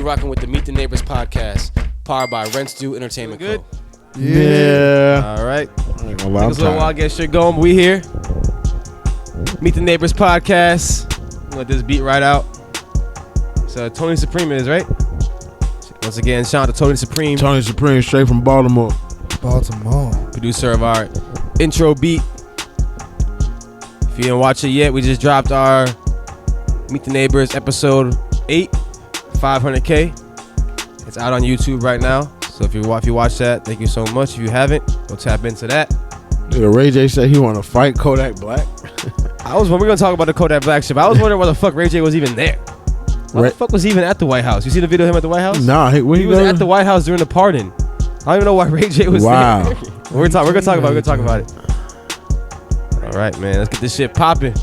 You're rocking with the Meet the Neighbors podcast, powered by Rents Due Entertainment Good? Co. Yeah. All right. Take Take us a little while to get shit going, but we here. Meet the Neighbors podcast. Let this beat right out. So Tony Supreme is, right? Once again, shout out to Tony Supreme. Tony Supreme, straight from Baltimore. Producer of our intro beat. If you didn't watch it yet, we just dropped our Meet the Neighbors episode 8, 500K. It's out on YouTube right now. So if you watch that, thank you so much. If you haven't, go tap into that. Nigga, Ray J said he want to fight Kodak Black. We're gonna talk about the Kodak Black shit. But I was wondering why the fuck Ray J was even there. Why the fuck was he even at the White House? You see the video of him at the White House? Nah, he was at the White House during the pardon. I don't even know why Ray J was there. We're gonna talk about it. All right, man. Let's get this shit popping.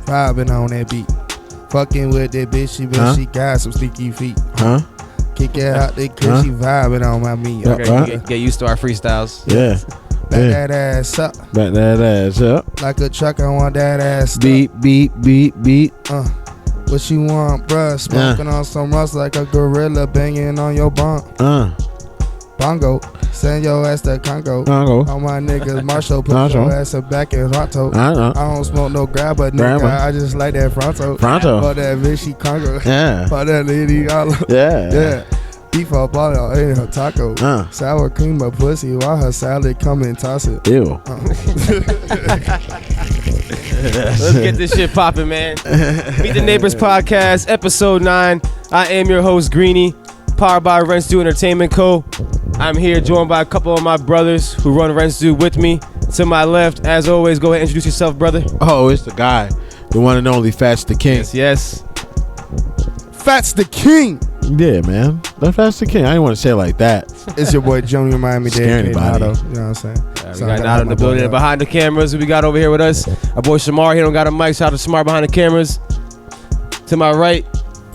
Vibing on that beat. Fucking with that bitch, she got some sneaky feet. Kick it out the crib, she vibing on my meat. Okay, get used to our freestyles. Yeah. Back that ass up. Back that ass up. Like a truck, I want that ass beat, stuck. beat. What you want, bruh? Smoking on some rust like a gorilla banging on your bongo. Send your ass to Congo. All my niggas Marshall, put your ass back in Ronto. I don't smoke no grabber, nigga. I just like that Fronto. For that bitch, she Congo. Yeah. For that lady, yeah. Beef up all in her taco. Sour cream of pussy while her salad come and toss it. Ew. Let's get this shit popping, man. Meet the Neighbors podcast, episode 9. I am your host, Greeny, powered by Rents Due Entertainment Co. I'm here joined by a couple of my brothers who run Rents Due with me. To my left, as always, go ahead and introduce yourself, brother. Oh, it's the guy, the one and only Fats the King. Yes. Fats the King. Yeah, man. That's Fats the King. I didn't want to say it like that. It's your boy Junior Miami Dade. You know what I'm saying? We got Nado in the building. Behind the cameras, who we got over here with us? Our boy Shamar. He don't got a mic. Shout out to Shamar behind the cameras. To my right.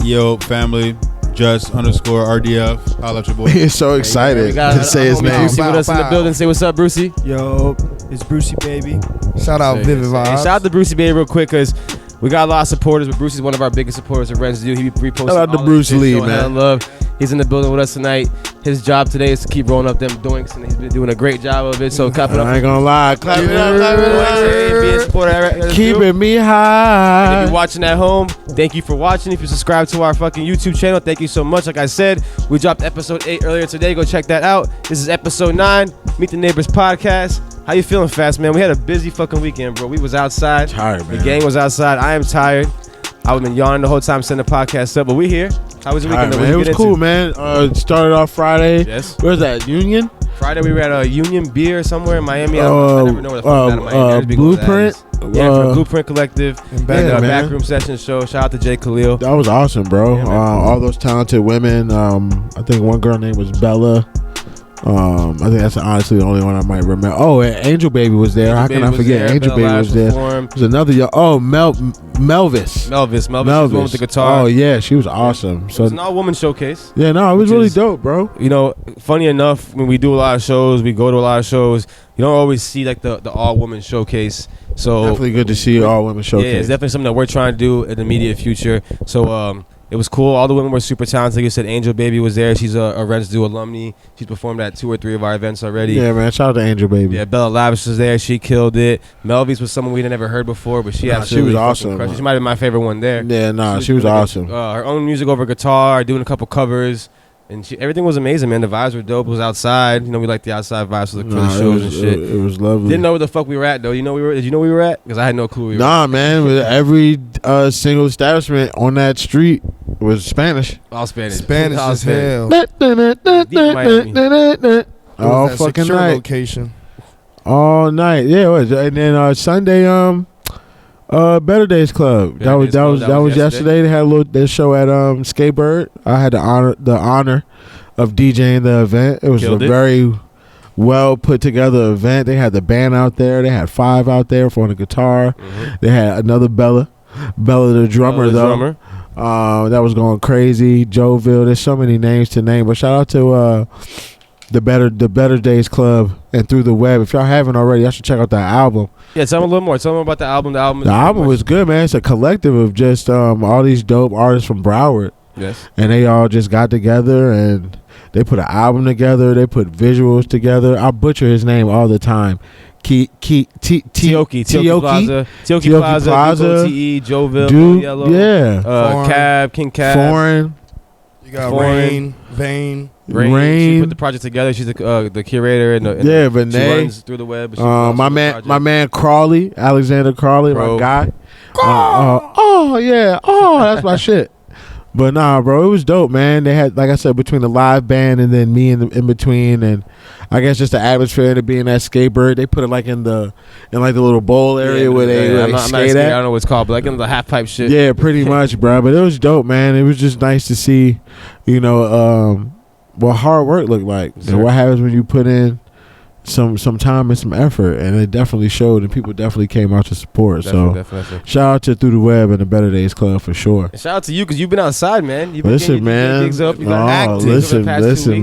Yo, family. Just_RDF. I'll let your boy. He's so excited to say his name. Brucey with us in the building. Say what's up, Brucey. Yo, it's Brucey, baby. Shout out Vivid Vibes. Shout out to Brucey, baby, real quick, because we got a lot of supporters, but Brucey's one of our biggest supporters of Rents Due. He reposted. Shout out to Bruce Lee, man. Love. He's in the building with us tonight. His job today is to keep rolling up them doinks, and he's been doing a great job of it. So clap it up. I ain't gonna lie. Clap it up. Be a supporter. Keeping me high. And if you're watching at home, thank you for watching. If you subscribe to our fucking YouTube channel, thank you so much. Like I said, we dropped episode 8 earlier today. Go check that out. This is episode 9, Meet the Neighbors podcast. How you feeling, Fast, man? We had a busy fucking weekend, bro. We was outside. Tired, man. The gang was outside. I am tired. I've been yawning the whole time setting the podcast up, but we here. How was your weekend? Man, it was cool, man. Started off Friday. Yes. Where's that? Union? Friday we were at a Union Beer somewhere in Miami. I never know where the fuck that in Miami. Blueprint? Yeah, for the Blueprint Collective. And Backroom Session show. Shout out to Jay Khalil. That was awesome, bro. Yeah, all those talented women. I think one girl named was Bella. I think that's honestly the only one I might remember. Oh, and Angel Baby was there. How can I forget? Angel Baby was there. There's another Melvis. Melvis, the one with the guitar. Oh yeah, she was awesome. So it was an all-woman showcase. Yeah, no, it was really dope, bro. You know, funny enough, when we do a lot of shows, we go to a lot of shows, you don't always see like the all-woman showcase. So definitely good to see all-women showcase. Yeah, it's definitely something that we're trying to do in the immediate future. So it was cool. All the women were super talented. Like you said, Angel Baby was there. She's a Rents Due alumni. She's performed at 2 or 3 of our events already. Yeah, man. Shout out to Angel Baby. Yeah, Bella Lavish was there. She killed it. Melvis was someone we'd never heard before, but she absolutely was awesome. crushed. She might have been my favorite one there. Yeah, she was awesome. Her own music over guitar, doing a couple covers. And everything was amazing, man. The vibes were dope. It was outside. You know, we like the outside vibes for the shows and shit. It was lovely. Didn't know where the fuck we were at, though. Did you know where we were at? Because I had no clue we were at. Man. With every single establishment on that street was Spanish. All Spanish. Spanish as hell. All fucking night. Location. All night. Yeah, it was. And then Sunday, Better Days Club. That was yesterday. They had their show at Skatebird. I had the honor of DJing the event. It was very well put together event. They had the band out there. They had 5 out there for the guitar. Mm-hmm. They had another Bella the drummer though. That was going crazy. Joville. There's so many names to name, but shout out to the Better Days Club and Through the Web. If y'all haven't already, y'all should check out that album. Yeah, tell me a little more. Tell me about the album. The album was good, man. It's a collective of just all these dope artists from Broward. Yes. And they all just got together and they put an album together. They put visuals together. I butcher his name all the time. Tioki Plaza, DOTE, Joville, Dude, Yellow, yeah, King Cab, Foreign. You got Rain. She put the project together. She's the curator and Renee. She runs Through the Web. My man Crawley, Alexander Crawley, my guy. That's my shit. But nah, bro, it was dope, man. They had, like I said, between the live band and then me in between, and I guess just the atmosphere to be in that skateboard. They put it like in the little bowl area where they skate at. I don't know what it's called, but like in the half pipe shit. Yeah, pretty much, bro. But it was dope, man. It was just nice to see, what hard work looked like. Sure. And what happens when you put in some time and some effort, and it definitely showed, and people definitely came out to support. Definitely. Shout out to Through the Web and the Better Days Club for sure. And shout out to you because you've been outside, man. You've been listen, man. Up. You got active listen,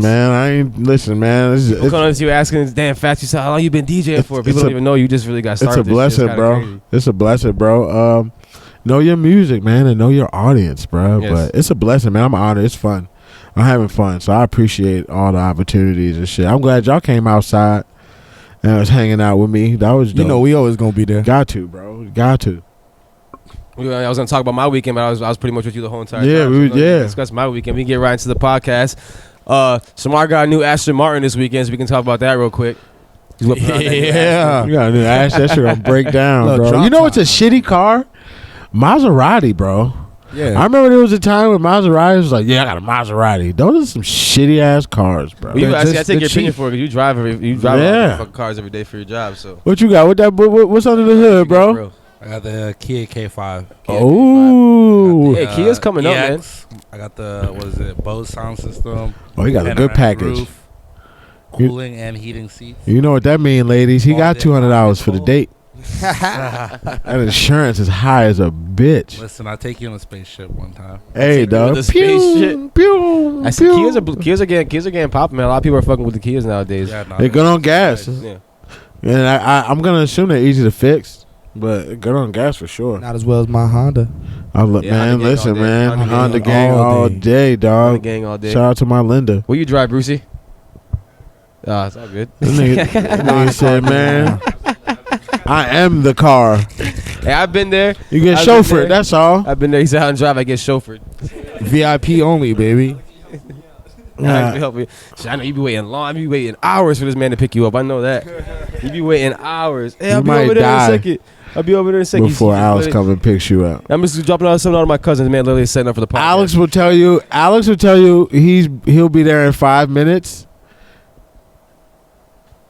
man. I ain't listen, man. People coming to you asking, damn, Fats, you said how long you been DJing for? People don't even know you just really got started. It's a blessing, bro. Crazy. It's a blessing, bro. Know your music, man, and know your audience, bro. Yes. But it's a blessing, man. I'm honored. It's fun. I'm having fun, so I appreciate all the opportunities and shit. I'm glad y'all came outside and was hanging out with me. That was dope. We always gonna be there. Got to, bro. Got to. I was gonna talk about my weekend, but I was pretty much with you the whole entire time. Yeah, discuss my weekend. We can get right into the podcast. Samar got a new Aston Martin this weekend, so we can talk about that real quick. Yeah, you got a new Aston. That shit gonna break down, bro. You know what's a shitty car? Maserati, bro. Yeah, I remember there was a time when Maserati was like, "Yeah, I got a Maserati." Those are some shitty ass cars, bro. Well, I take your opinion for it because you drive fucking cars every day for your job. So what you got? What's under the hood, bro? I got the Kia K5. Oh, hey, Kia's coming up, man. I got the Bose sound system. Oh, he got a good package. Roof, cooling and heating seats. You know what that means, ladies? He got $200 for the date. That insurance is high as a bitch. Listen, I'll take you on a spaceship one time. Hey, dog. Spaceship. I see Kias are getting popping, man. A lot of people are fucking with the Kias nowadays. Yeah, they're good on gas. Yeah. And I'm gonna assume they're easy to fix, but good on gas for sure. Not as well as my Honda. Man, listen, man. Honda gang all day, dog. Honda gang all day. Shout out to my Linda. Where you drive, Brucey? It's all good. Nigga said, man, I am the car. Hey, I've been there. You get chauffeured, that's all. I've been there. He said, I don't drive, I get chauffeured. VIP only, baby. Help me. I know you be waiting long. I be waiting hours for this man to pick you up. I know that. You be waiting hours. Hey, I'll be over there in a second. Before Alex comes and picks you up. I'm just dropping out something out of my cousins, man. Literally setting up for the podcast. Alex will tell you he'll be there in 5 minutes.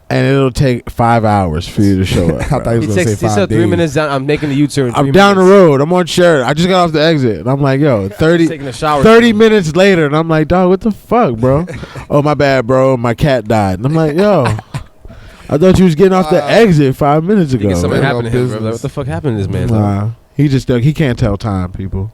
And it'll take 5 hours for you to show up. I thought he was going to say 5 days. He said 3 minutes down. I'm making the U-turn. I'm down the road. I'm on Sheridan. I just got off the exit. And I'm like, yo, 30 minutes later. And I'm like, dog, what the fuck, bro? Oh, my bad, bro. My cat died. And I'm like, yo, I thought you was getting off the exit 5 minutes ago. Something happened to him, bro. Like, what the fuck happened to this man? Nah. He can't tell time, people.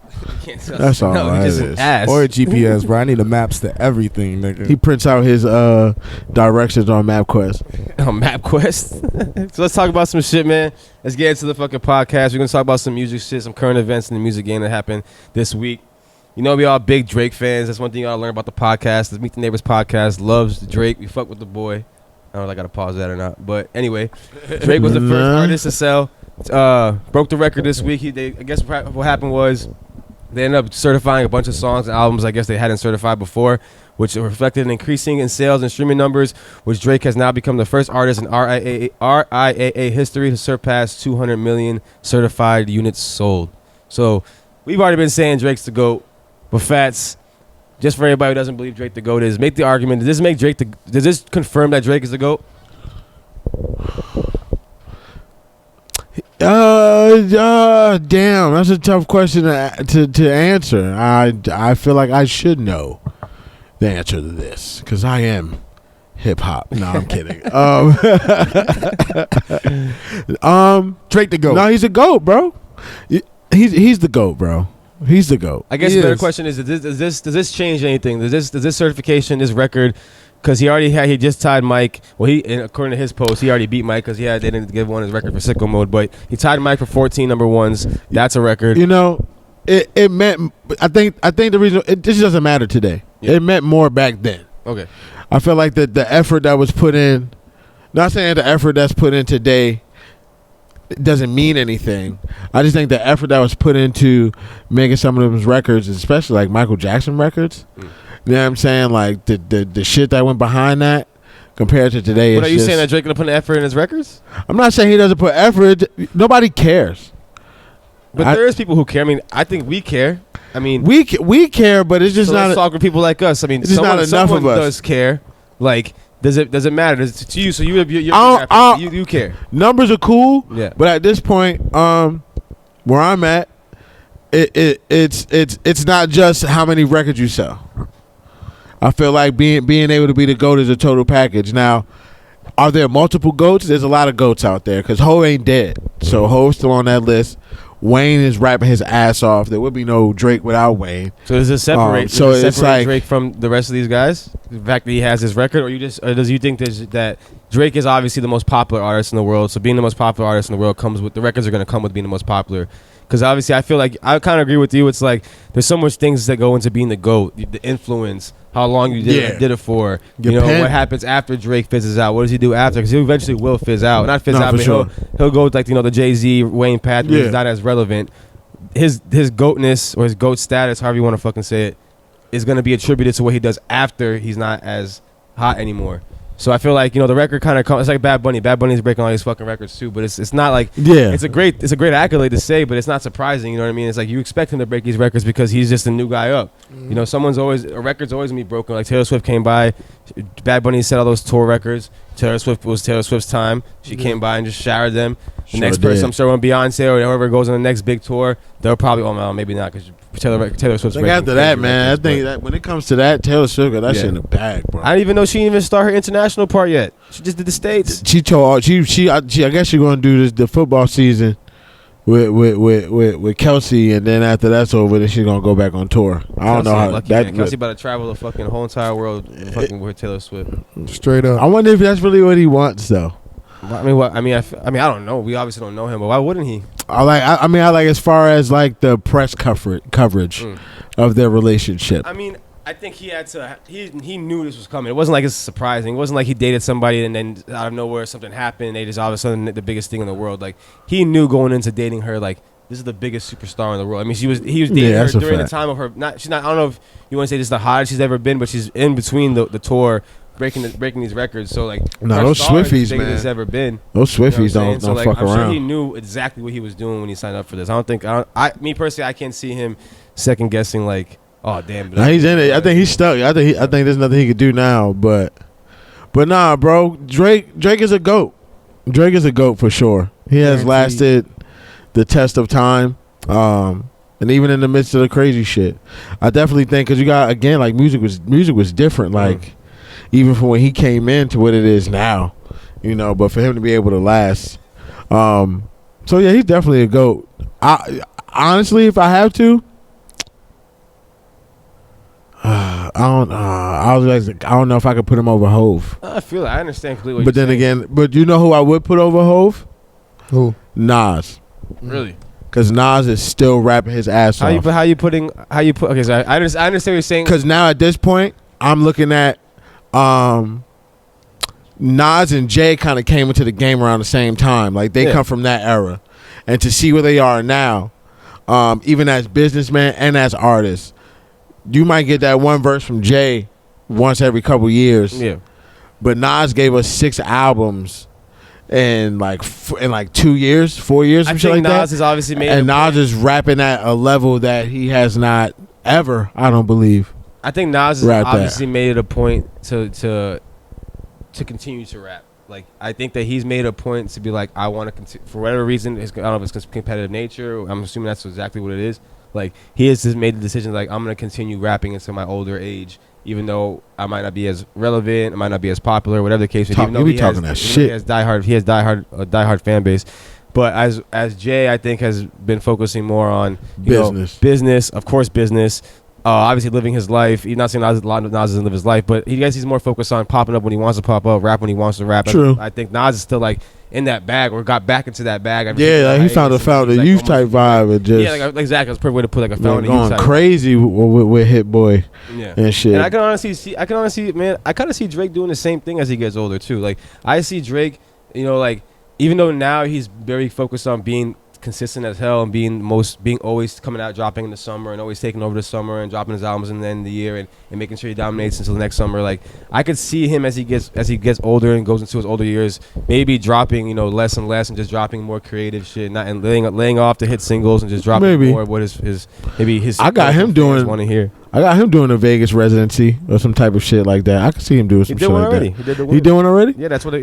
That's all. No, he just an ass. Or a GPS, bro. I need the maps to everything, nigga. He prints out his directions on MapQuest. On MapQuest. So let's talk about some shit, man. Let's get into the fucking podcast. We're gonna talk about some music shit, some current events in the music game that happened this week. You know, we all big Drake fans. That's one thing you gotta learn about the podcast. The Meet the Neighbors podcast loves Drake. We fuck with the boy. I don't know if I gotta pause that or not, but anyway, Drake was the first artist to sell. Broke the record this week. I guess what happened was they ended up certifying a bunch of songs and albums I guess they hadn't certified before, which reflected an increasing in sales and streaming numbers, which Drake has now become the first artist in RIAA history to surpass 200 million certified units sold. So we've already been saying Drake's the GOAT, but Fats, just for everybody who doesn't believe Drake the GOAT is, make the argument. Does this confirm that Drake is the GOAT? Damn, that's a tough question to answer. I feel like I should know the answer to this because I am hip hop. No, I'm kidding. Drake the GOAT. No, he's a GOAT, bro. He's the GOAT, bro. He's the GOAT. I guess the better question is: Does this change anything? Does this certification, this record, Because he just tied Mike. Well, and according to his post, he already beat Mike because they didn't give one his record for Sicko Mode. But he tied Mike for 14 number ones. That's a record. You know, it meant. I think the reason it just doesn't matter today. Yeah. It meant more back then. Okay. I feel like the effort that was put in. Not saying the effort that's put in today doesn't mean anything. I just think the effort that was put into making some of those records, especially like Michael Jackson records. You know what I'm saying? Like the shit that went behind that compared to today. But are you saying that Drake gonna put an effort in his records? I'm not saying he doesn't put effort. Nobody cares. But there is people who care. I mean, I think we care. I mean, we care, but it's just so not. Let's talk with people like us. I mean, it's not enough of us. Does care? Like, does it matter to you? So you care. Numbers are cool. Yeah. But at this point, where I'm at, it's not just how many records you sell. I feel like being able to be the GOAT is a total package. Now, are there multiple GOATs? There's a lot of GOATs out there because Ho ain't dead. So Ho's still on that list. Wayne is rapping his ass off. There would be no Drake without Wayne. So does it separate? It's like Drake from the rest of these guys? The fact that he has his record, or does you think that Drake is obviously the most popular artist in the world? So being the most popular artist in the world comes with the records are going to come with being the most popular. Because obviously, I feel like I kind of agree with you. It's like there's so much things that go into being the GOAT, the influence, how long you did it for. You know, what happens after Drake fizzes out? What does he do after? Because he eventually will fizz out. Not fizz out, but sure. he'll go with, like, the Jay-Z, Wayne path, which is not as relevant. His GOATness or his GOAT status, however you want to fucking say it, is going to be attributed to what he does after he's not as hot anymore. So I feel like, the record kind of comes. It's like Bad Bunny. Bad Bunny's breaking all these fucking records too, but it's not like it's a great accolade to say, but it's not surprising. You know what I mean? It's like you expect him to break these records because he's just a new guy up. Mm-hmm. A record's always gonna be broken. Like Taylor Swift came by, Bad Bunny set all those tour records. Taylor Swift's time. She came by and just showered them. The next person, I'm sure, when Beyonce or whoever goes on the next big tour, they'll probably, no, maybe not, because Taylor Swift's like after that, man. I think that when it comes to that, Taylor Swift got that shit in the bag, bro. I didn't even know she didn't even start her international part yet. She just did the States. I guess she's gonna do the football season with Kelsey, and then after that's over, then she's gonna go back on tour. I don't know how that. Kelsey about to travel the fucking whole entire world, fucking with Taylor Swift. Straight up. I wonder if that's really what he wants, though. I mean, what? I mean, I don't know. We obviously don't know him, but why wouldn't he? I like as far as like the press coverage of their relationship. I mean, I think he had to. He knew this was coming. It wasn't like it's surprising. It wasn't like he dated somebody and then out of nowhere something happened and they just all of a sudden the biggest thing in the world. Like, he knew going into dating her, like, this is the biggest superstar in the world. I mean, he was dating her during the time of her. She's not. I don't know if you want to say this is the hottest she's ever been, but she's in between the tour. Breaking these records, so like those Swifties, man, as ever been. Those Swifties don't fuck around. I'm sure he knew exactly what he was doing when he signed up for this. Me personally, I can't see him second guessing. Like, oh damn, nah, he's in it. I think he's stuck. I think there's nothing he could do now. But nah, bro, Drake is a GOAT. Drake is a GOAT for sure. He has lasted the test of time. And even in the midst of the crazy shit, I definitely think because you got again like music was different. Like. Even from when he came in to what it is now, but for him to be able to last. So yeah, he's definitely a GOAT. Honestly, if I have to, I don't know if I could put him over Hove. I feel it. I understand completely. But then again, you know who I would put over Hove? Who? Nas. Really? Because Nas is still rapping his ass off. Okay, so I understand what you're saying. Because now at this point, I'm looking at Nas and Jay kind of came into the game around the same time. Like they come from that era, and to see where they are now, even as businessmen and as artists, you might get that one verse from Jay once every couple years. Yeah, but Nas gave us 6 albums in like 2 years, 4 years. I think Nas has obviously made, and Nas is rapping at a level that he has not ever. I don't believe. I think Nas has obviously made it a point to continue to rap. Like, I think that he's made a point to be like, I want to for whatever reason. I don't know if it's competitive nature. I'm assuming that's exactly what it is. Like, he has just made the decision like, I'm gonna continue rapping until my older age, even though I might not be as relevant, I might not be as popular, whatever the case. Even though he has diehard fan base. But as Jay, I think has been focusing more on business, of course, business. obviously living his life. He's not saying Nas doesn't live his life, but he's more focused on popping up when he wants to pop up, rap when he wants to rap. True. I think Nas is still like in that bag or got back into that bag. He found a youth type vibe. And just exactly. That's a perfect way to put like a found going crazy with Hit Boy and shit. And I can honestly see, man, I kind of see Drake doing the same thing as he gets older too. Like I see Drake, like even though now he's very focused on being consistent as hell and being always coming out, dropping in the summer and always taking over the summer and dropping his albums in the end of the year and making sure he dominates until the next summer. Like I could see him as he gets older and goes into his older years, maybe dropping less and less and just dropping more creative shit, and laying off the hit singles and just dropping more of what his. I got him doing. Want to hear. I got him doing a Vegas residency or some type of shit like that. I could see him doing some shit like that. He did one already? Yeah, that's what. He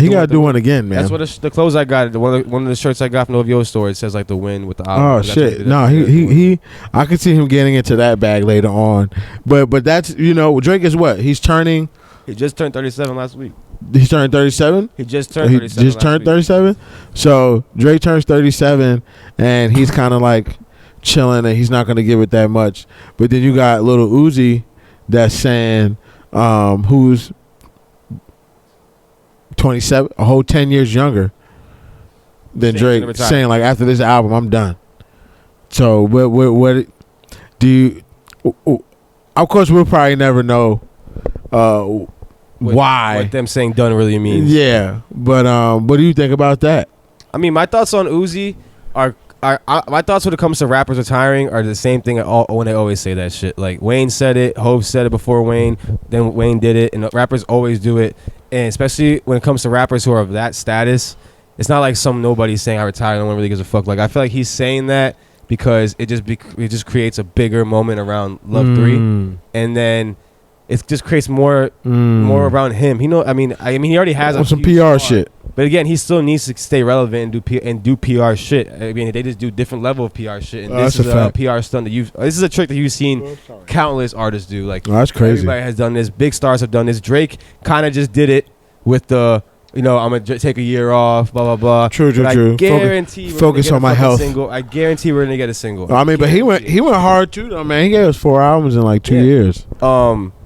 got to do one again, man. That's what the clothes I got. One of the shirts I got from OVO store. It says like the win with the album. Oh shit! No, he. I could see him getting into that bag later on. But that's Drake is what he's turning. He just turned 37 last week. He's turning 37. He just turned 37. He just turned 37. So Drake turns 37, and he's kind of like chilling, and he's not going to give it that much. But then you got Lil Uzi that's saying who's 27, a whole 10 years younger than Drake, saying like after this album I'm done. So what do you of course we'll probably never know why what them saying done really means. Yeah, but what do you think about that? I mean, my thoughts on Uzi are my thoughts when it comes to rappers retiring are the same thing when they always say that shit. Like Wayne said it, Hov said it before Wayne, then Wayne did it, and rappers always do it. And especially when it comes to rappers who are of that status, it's not like some nobody saying I retired, no one really gives a fuck. Like I feel like he's saying that because it just creates a bigger moment around Love 3, and then it just creates more around him. He he already has some PR shit. But again, he still needs to stay relevant and do PR shit. I mean, they just do different level of PR shit. And this is a PR stunt this is a trick that you've seen countless artists do. Like that's crazy. Everybody has done this. Big stars have done this. Drake kind of just did it with the I'm gonna take a year off, blah blah blah. True. I guarantee focus on my health. I guarantee we're gonna get a single. I mean, but he went hard too, though, man. He gave us 4 albums in like 2 years.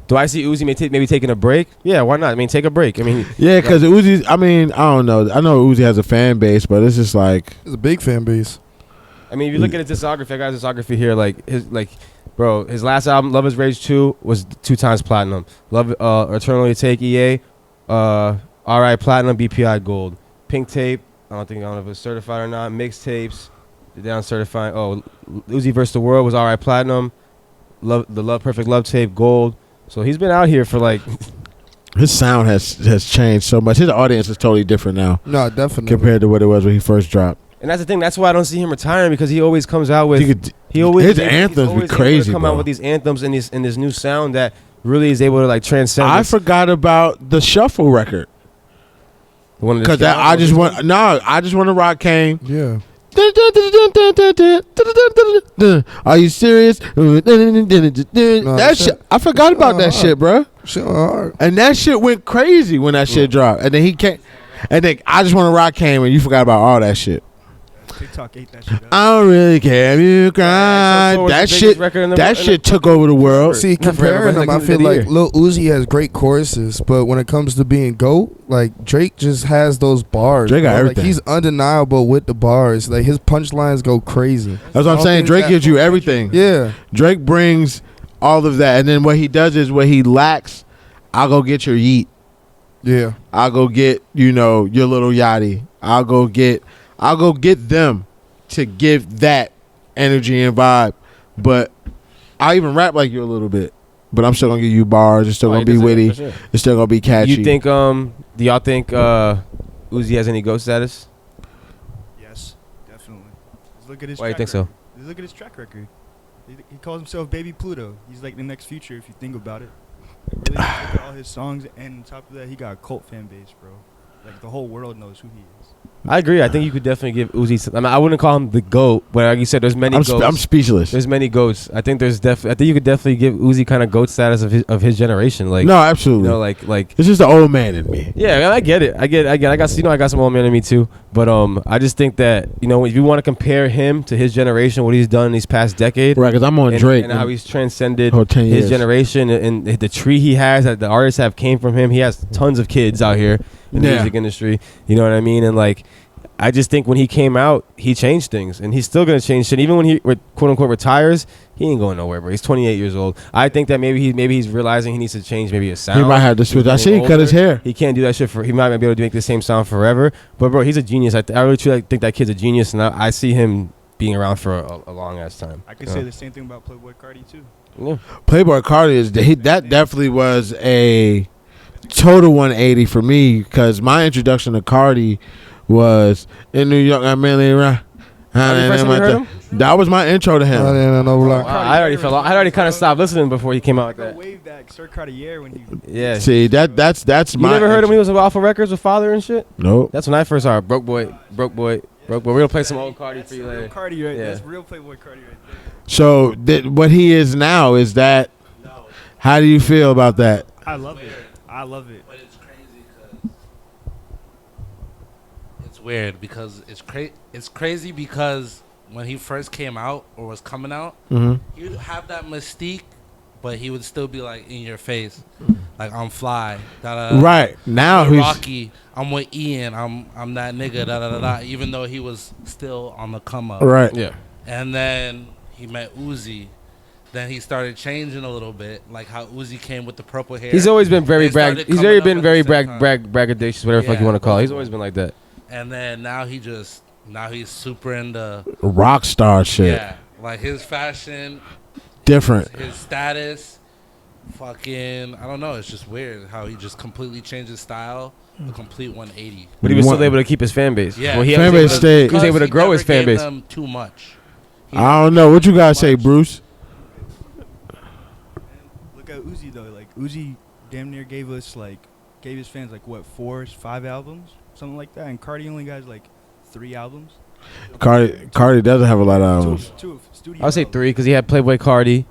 Do I see Uzi maybe taking a break? Yeah, why not? I mean, take a break. I mean, yeah, because Uzi's. I mean, I don't know. I know Uzi has a fan base, but it's just like it's a big fan base. I mean, if you look at his discography, I got his discography here. His last album, Love Is Rage 2, was 2 times platinum. Love Eternally Take EA, RI Platinum, BPI Gold. Pink Tape, I don't know if it's certified or not. Mixtapes, down certified. Oh, Uzi vs. the World was RI Platinum. The Perfect Love Tape, Gold. So he's been out here for like. His sound has changed so much. His audience is totally different now. No, definitely. Compared to what it was when he first dropped. And that's the thing. That's why I don't see him retiring, because he always comes out with. His anthems be crazy. Come out with these anthems and this new sound that really is able to like transcend. I forgot about the Shuffle record. Because I just want to rock Kane. Yeah. Are you serious? That shit, I forgot about that shit, bro. Shit hard. And that shit went crazy when that shit dropped. And then he came, and then I just want to rock came, and you forgot about all that shit. TikTok ate that shit up. I don't really care if you cry. That shit took over the world. See, comparing them, I feel like Lil Uzi has great choruses, but when it comes to being GOAT, like Drake just has those bars. Drake got everything. Like, he's undeniable with the bars. Like his punchlines go crazy. That's what I'm saying. Drake gives you everything. Yeah. Drake brings all of that, and then what he does is what he lacks. I'll go get your Yeet. Yeah. I'll go get your little Yachty. I'll go get them to give that energy and vibe. But I even rap like you a little bit. But I'm still gonna give you bars. It's still gonna be witty. Sure. It's still gonna be catchy. You think do y'all think Uzi has any GOAT status? Yes, definitely. Just look at his Why do you think so? Just look at his track record. He calls himself Baby Pluto. He's like the next Future if you think about it. Really, look at all his songs, and on top of that, he got a cult fan base, bro. like the whole world knows who he is. I agree. I think you could definitely give Uzi. I wouldn't call him the GOAT, but like you said, there's many goats. I'm speechless. There's many goats. I think there's I think you could definitely give Uzi kind of GOAT status of his generation. Like no, absolutely. You know, like it's just the old man in me. Yeah, I get it. I got I got some old man in me too. But I just think that if you want to compare him to his generation, what he's done in these past decade, right? Because I'm on Drake and how he's transcended his generation and the tree he has that the artists have came from him. He has tons of kids out here in the music industry. You know what I mean? And like, I just think when he came out, he changed things, and he's still gonna change shit. Even when he quote unquote retires, he ain't going nowhere, bro. He's 28 years old. I think that maybe he's realizing he needs to change maybe his sound. He might have to switch. I see he cut his hair. He can't do that shit he might not be able to make the same sound forever. But bro, he's a genius. I really truly think that kid's a genius, and I see him being around for a long ass time. I could say the same thing about Playboi Carti too. Yeah. Playboi Carti that definitely was a total 180 for me, because my introduction to Carti was in New York. I mainly around. That was my intro to him. I already kind of stopped listening before he came out with that. Wave that Sir Cartier when he. Yeah. See that's you never heard him when he was with Alpha Records with Father and shit? Nope. That's when I first saw Broke Boy. We're gonna play some old Carti for you later. Real Carti right there. That's real Playboi Carti right there. So what he is now is that. How do you feel about that? I love it. But it's crazy because it's weird because it's crazy because when he first came out or was coming out, he'd have that mystique, but he would still be like in your face, like I'm fly. Right now I'm he's Rocky. I'm with Ian. I'm that nigga. Even though he was still on the come up. Right. Yeah. And then he met Uzi. Then he started changing a little bit, like how Uzi came with the purple hair. He's always been very braggadocious, whatever the fuck you want to call it. He's always been like that. And then now he's super into rock star shit. Yeah, like his fashion, different. His status, fucking, I don't know. It's just weird how he just completely changed his style, a complete 180. But he was still able to keep his fan base. Yeah, well, he was able to grow his fan base. Them too much. I don't know what you guys say, Bruce. Look at Uzi though. Like Uzi, damn near gave his fans like what 4, 5 albums, something like that, and Carti only got like 3 albums. Carti doesn't have a lot of albums. Two studio. I would say 3 because he had Playboi Carti,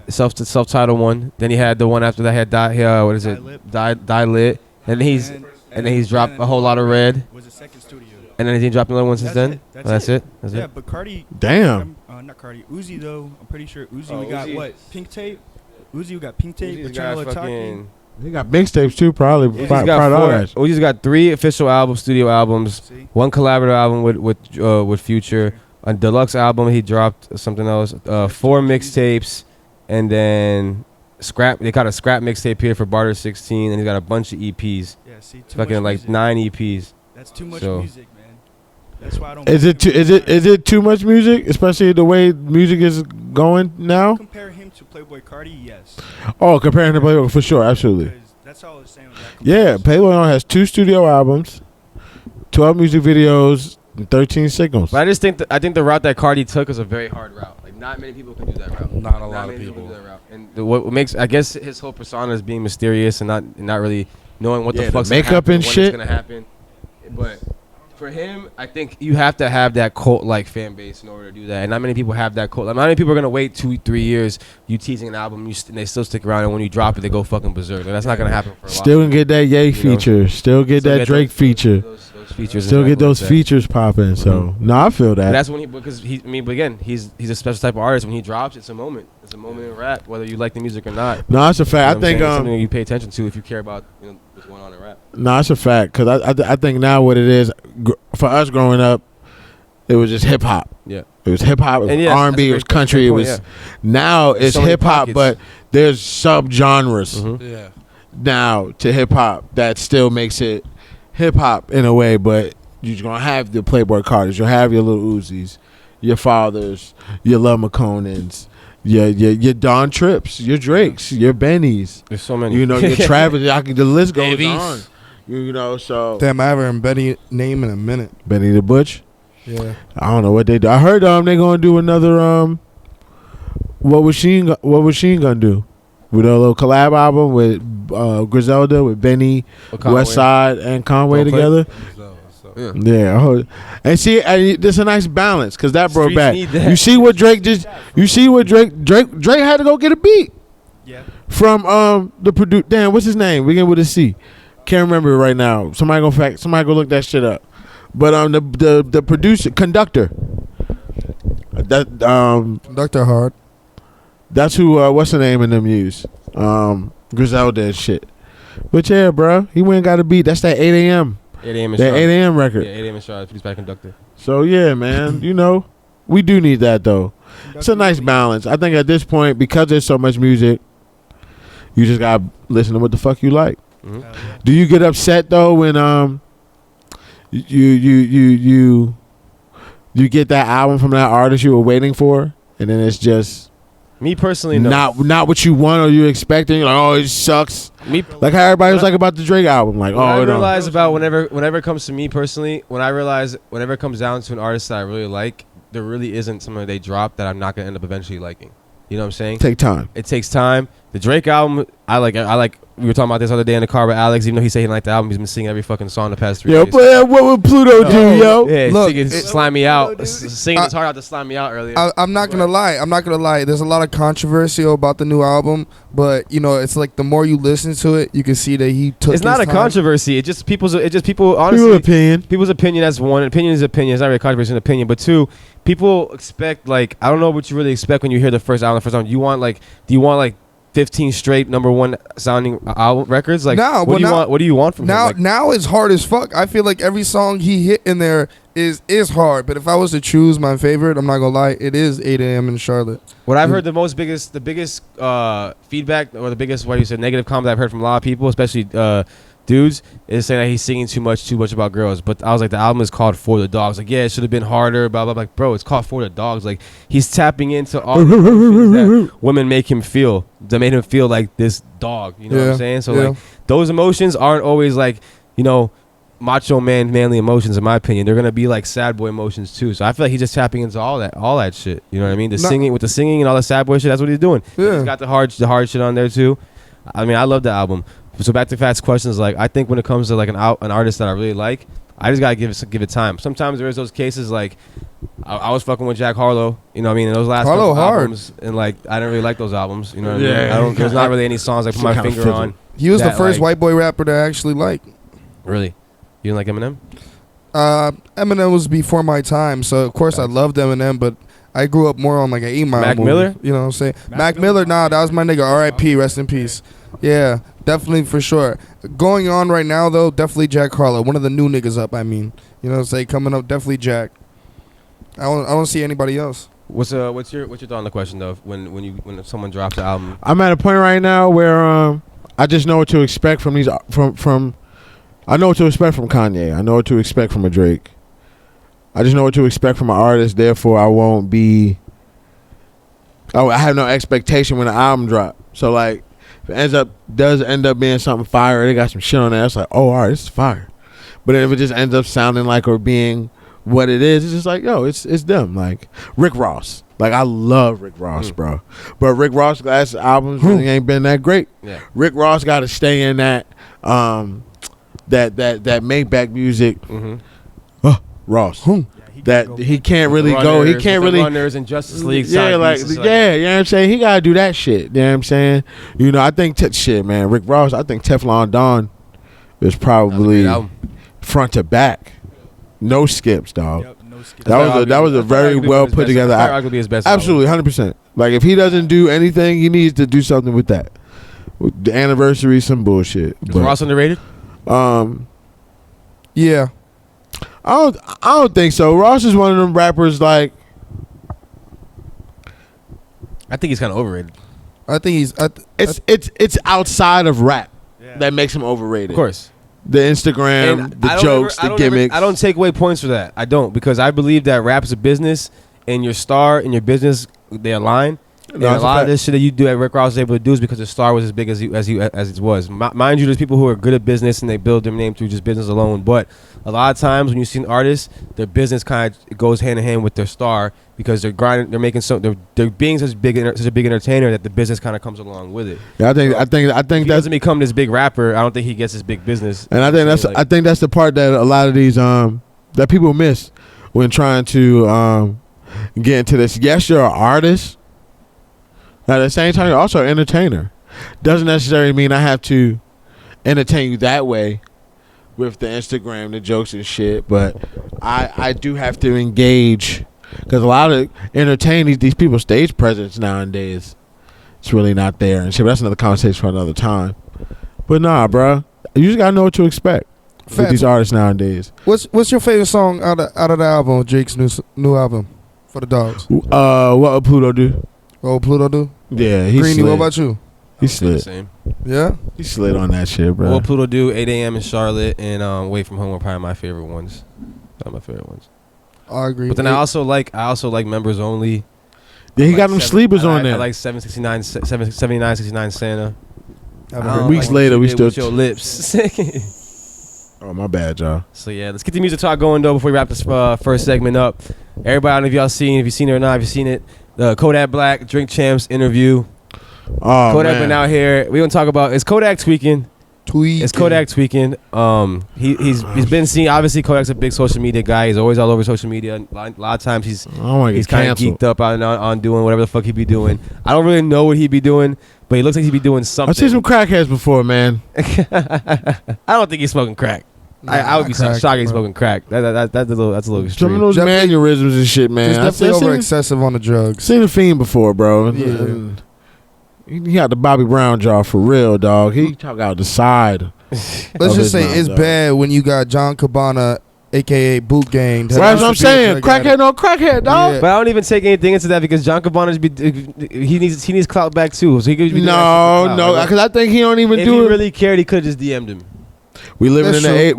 self-titled one. Then he had the one after that had Die Lit, and then he's dropped a whole lot of Red. Was the second studio. And then he dropped another one since then. That's it. Yeah, but Carti. Damn. Not Carti. Uzi though. I'm pretty sure Uzi. We got Uzi. what? Pink Tape. Uzi. We got Pink Tape. Eternal Attacking. He got mixtapes too, probably. Uzi's got 3 official albums, studio albums, 1 collaborative album with Future, a deluxe album. He dropped something else, 4 mixtapes, and then scrap. They got a scrap mixtape here for Barter 16, and he got a bunch of EPs. Yeah, see, fucking like music. 9 EPs. That's too much music, man. That's why I don't. Is it too much music, especially the way music is going now? Compare him to Playboi Carti, yes. Oh, comparing to Playboi for sure, absolutely. That's all I was saying. Yeah, Playboi has 2 studio albums, 12 music videos, and 13 singles. But I just think I think the route that Carti took is a very hard route. Like not many people can do that route. Not a lot of people can do that route. And what makes I guess his whole persona is being mysterious and not really knowing what the fuck's makeup gonna happen, and shit gonna happen. But for him, I think you have to have that cult-like fan base in order to do that. And not many people have that cult. Like, not many people are gonna wait 2-3 years. You teasing an album, and they still stick around. And when you drop it, they go fucking berserk. Like, that's not gonna happen for a while. Still gonna get that Ye feature. Still get that Drake feature. Those features. Still get those features popping. So no, I feel that. But that's when but again, he's a special type of artist. When he drops, it's a moment. It's a moment in rap, whether you like the music or not. No, that's a fact. I think it's something you pay attention to if you care about what's going on in rap. No, it's a fact, because I think now what it is for us growing up, it was just hip hop. Yeah, it was hip hop. It was R&B. It was country. It was now it's hip hop, but there's sub genres. Yeah. Now to hip hop that still makes it hip hop in a way, but you're gonna have the Playboi Cartis, you'll have your Lil Uzis, your Fathers, your Lil McConans, your Don Tripps, your Drakes, your Bennys. There's so many. Your Travis. The list goes on. So damn, I haven't heard Benny name in a minute. Benny the Butch. Yeah. I don't know what they do. I heard they gonna do another what was Sheen gonna do? with a little collab album with Griselda, with Benny, Westside, and Conway together. Yeah, and see, there's a nice balance because that brought back. You see what Drake just? You see what Drake had to go get a beat. Yeah. From the producer. Damn, what's his name? Begin with a C. Can't remember it right now. Somebody go look that shit up. But the producer, conductor. Conductor Hard. That's who. What's the name in them use? Griselda and shit. But yeah, bro, he went and got a beat. That's that 8 a.m. 8 a.m. That 8 a.m. record. Yeah, 8 a.m. in Charlotte. Produced by Conductor. So yeah, man, we do need that though. It's a nice balance. I think at this point, because there's so much music, you just gotta listen to what the fuck you like. Mm-hmm. Do you get upset though when you get that album from that artist you were waiting for, and then it's just me personally, no. not what you want or you expecting? Like, oh, it sucks. Like how everybody was like about the Drake album. Like, I realize about whenever it comes to me personally, when I realize whenever it comes down to an artist that I really like, there really isn't something they drop that I'm not gonna end up eventually liking. You know what I'm saying? Take time. It takes time. The Drake album, I like. We were talking about this other day in the car with Alex. Even though he said he didn't like the album, he's been singing every fucking song the past 3 days. Yo, what would Pluto do, yo? Yeah, look, singing Slime Me Out. Singing his heart out to Slime Me Out earlier. I'm not gonna lie. There's a lot of controversy about the new album, but it's like the more you listen to it, you can see that he took. It's not a controversy. It's just people. Honestly, people's opinion. That's one. Opinion is opinion. It's not really a controversy. It's an opinion. But two, people expect I don't know what you really expect when you hear the first album. Do you want 15 straight #1 sounding album records? Like, what do you want from him? Now it's hard as fuck. I feel like every song he hit in there is hard. But if I was to choose my favorite, I'm not gonna lie, it is 8 a.m. in Charlotte. What I've heard the biggest feedback or the biggest negative comment I've heard from a lot of people, especially dudes, is saying that he's singing too much about girls. But I was like, the album is called For the Dogs. Like, yeah, it should have been harder, blah, blah, blah. Like, bro, it's called For the Dogs. Like, he's tapping into all the emotions that women make him feel. That made him feel like this dog. You know what I'm saying? So, like, those emotions aren't always like, macho manly emotions, in my opinion. They're going to be like sad boy emotions, too. So I feel like he's just tapping into all that shit. You know what I mean? Singing and all the sad boy shit, that's what he's doing. Yeah. He's got the hard shit on there, too. I mean, I love the album. So back to Fat's questions, like, I think when it comes to like an artist that I really like, I just gotta give it time. Sometimes there is those cases like I was fucking with Jack Harlow, you know what I mean, in those last couple albums, and like I didn't really like those albums, you know what I mean? There's not really any songs I put my finger on. He was the first white boy rapper that I actually liked. Really? You didn't like Eminem? Eminem was before my time, so of course I loved Eminem, but I grew up more on like an 8 Mile Mac movie. Miller? You know what I'm saying? Mac Miller, nah, that was my nigga. R.I.P. Rest in peace. Yeah, definitely for sure. Going on right now though, definitely Jack Harlow. One of the new niggas up, I mean. You know what I'm saying? Coming up, definitely Jack. I don't see anybody else. What's your thought on the question though? When someone drops the album? I'm at a point right now where I just know what to expect from these I know what to expect from Kanye. I know what to expect from a Drake. I just know what to expect from an artist. Therefore, I won't be. I have no expectation when the album drop. So like, if it does end up being something fire, they got some shit on there. It's like, oh, all right, this is fire. But if it just ends up sounding like or being what it is, it's just like, yo, it's them. Like Rick Ross. Like I love Rick Ross, bro. But Rick Ross' last albums really ain't been that great. Yeah. Rick Ross got to stay in that that Maybach music. Mm-hmm. Ross. That he can't really go. He can't really. Runners and Justice League. Yeah, like you know what I'm saying. He gotta do that shit. You know what I'm saying. I think shit, man. Rick Ross. I think Teflon Don is probably front to back, no skips, dog. Yep, no skips. That was a very well put together. Arguably his best. Absolutely, 100%. Like if he doesn't do anything, he needs to do something with that. With the anniversary, some bullshit. Is Ross underrated? Yeah. I don't think so. Ross is one of them rappers like. I think he's kind of overrated. I think he's. It's outside of rap that makes him overrated. Of course, the Instagram, the jokes, the gimmicks. I don't take away points for that. I don't, because I believe that rap is a business, and your star and your business, they align. And a lot of this shit that you do that Rick Ross was able to do is because the star was as big as it was. Mind you, there's people who are good at business and they build their name through just business alone. But a lot of times when you see an artist, their business kind of goes hand in hand with their star because they're grinding, they're making they're being such a big entertainer that the business kind of comes along with it. Yeah, I think if he doesn't become this big rapper, I don't think he gets this big business. And I think that's the part that a lot of these that people miss when trying to get into this. Yes, you're an artist. At the same time, you're also an entertainer. Doesn't necessarily mean I have to entertain you that way with the Instagram, the jokes and shit. But I do have to engage because a lot of entertaining these people's stage presence nowadays, it's really not there and shit. But that's another conversation for another time. But nah, bro, you just gotta know what to expect with these artists nowadays. What's your favorite song out of the album, Drake's new album for the Dogs? What would Pluto do? What would Pluto do? Yeah, he Greeny, slid. what about you? He slid. Same. Yeah? He slid on that shit, bro. What Pluto do, 8 a.m. in Charlotte, and Away From Home are probably my favorite ones. My favorite ones. I agree. But then I also like Members Only. Yeah, he got them sleepers on there. I like 79, 69 Santa. Weeks later, we still with your lips. Oh, my bad, y'all. So yeah, let's get the music talk going though before we wrap this first segment up. Everybody, I don't know if y'all seen, if you've seen it or not, if you've seen it, the Kodak Black Drink Champs interview. Oh, Kodak been out here. We gonna talk about is Kodak tweaking? It's Kodak tweaking. He's been seen. Obviously, Kodak's a big social media guy. He's always all over social media. A lot of times he's kind of geeked up on doing whatever the fuck he be doing. I don't really know what he be doing, but he looks like he be doing something. I've seen some crackheads before, man. I don't think he's smoking crack. I would be shocked if he's smoking crack. That's a little extreme. Some of those mannerisms and shit, man. He's definitely over excessive on the drugs. Seen the Fiend before, bro. Yeah. He got the Bobby Brown jaw for real, dog. He talk out the side. Let's just say it's bad when you got John Cabana, a.k.a. Boot Gang. That's what I'm saying. Crackhead on crackhead, dog. Yeah. But I don't even take anything into that because John Cabana he needs clout back too. So he could be no, because I think he don't even if do it. If he really cared, he could have just DM'd him. We live in the age.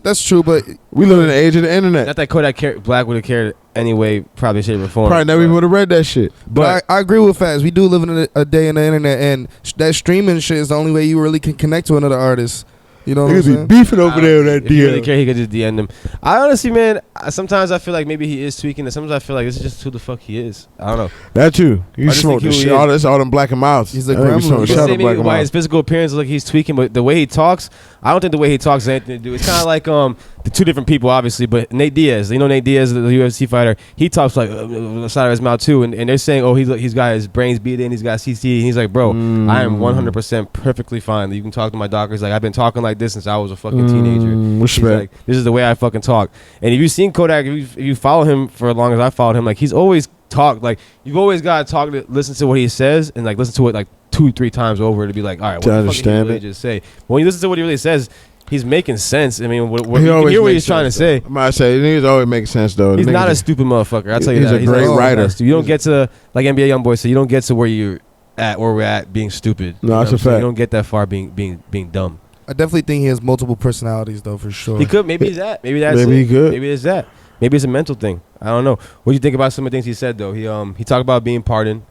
That's true, but we live in the age of the internet. Not that Kodak Black would have cared anyway. Probably shape or form. Probably never even would have read that shit. But I agree with Faz. We do live in a day in the internet, and that streaming shit is the only way you really can connect to another artist. You know what I'm saying? Be beefing over there with that If he really care, he could just DM them. I honestly, man, sometimes I feel like maybe he is tweaking, and sometimes I feel like this is just who the fuck he is. I don't know. That too. He smoked the shit. All them black and mouths. He's a gremlin. Why his physical appearance, like he's tweaking, but the way he talks, I don't think the way he talks has anything to do. It's kind of like the two different people, obviously, but Nate Diaz, the UFC fighter, he talks like the side of his mouth too, and they're saying, oh, he's got his brains beat in, he's got CC, and he's like, bro, I am 100% perfectly fine. You can talk to my doctor. He's like, I've been talking like this since I was a fucking teenager. He's like, this is the way I fucking talk. And if you've seen Kodak, if you follow him for as long as I followed him, like he's always talked, like you've always got to listen to what he says and like listen to it like 2-3 times over to be like, all right, what the fuck did he really just say? But when you listen to what he really says, he's making sense. I mean, you can hear what he's trying to say. I might say niggas always make sense though. He's not a stupid motherfucker. I'll tell you that. He's a great writer. You don't get to, like NBA YoungBoy said, you don't get to where you're at, where we're at, being stupid. No, that's a fact. You don't get that far being dumb. I definitely think he has multiple personalities though, for sure. He could. Maybe he's that. Maybe that's maybe it. he could. Maybe it's that. Maybe it's a mental thing. I don't know. What do you think about some of the things he said though? He talked about being pardoned.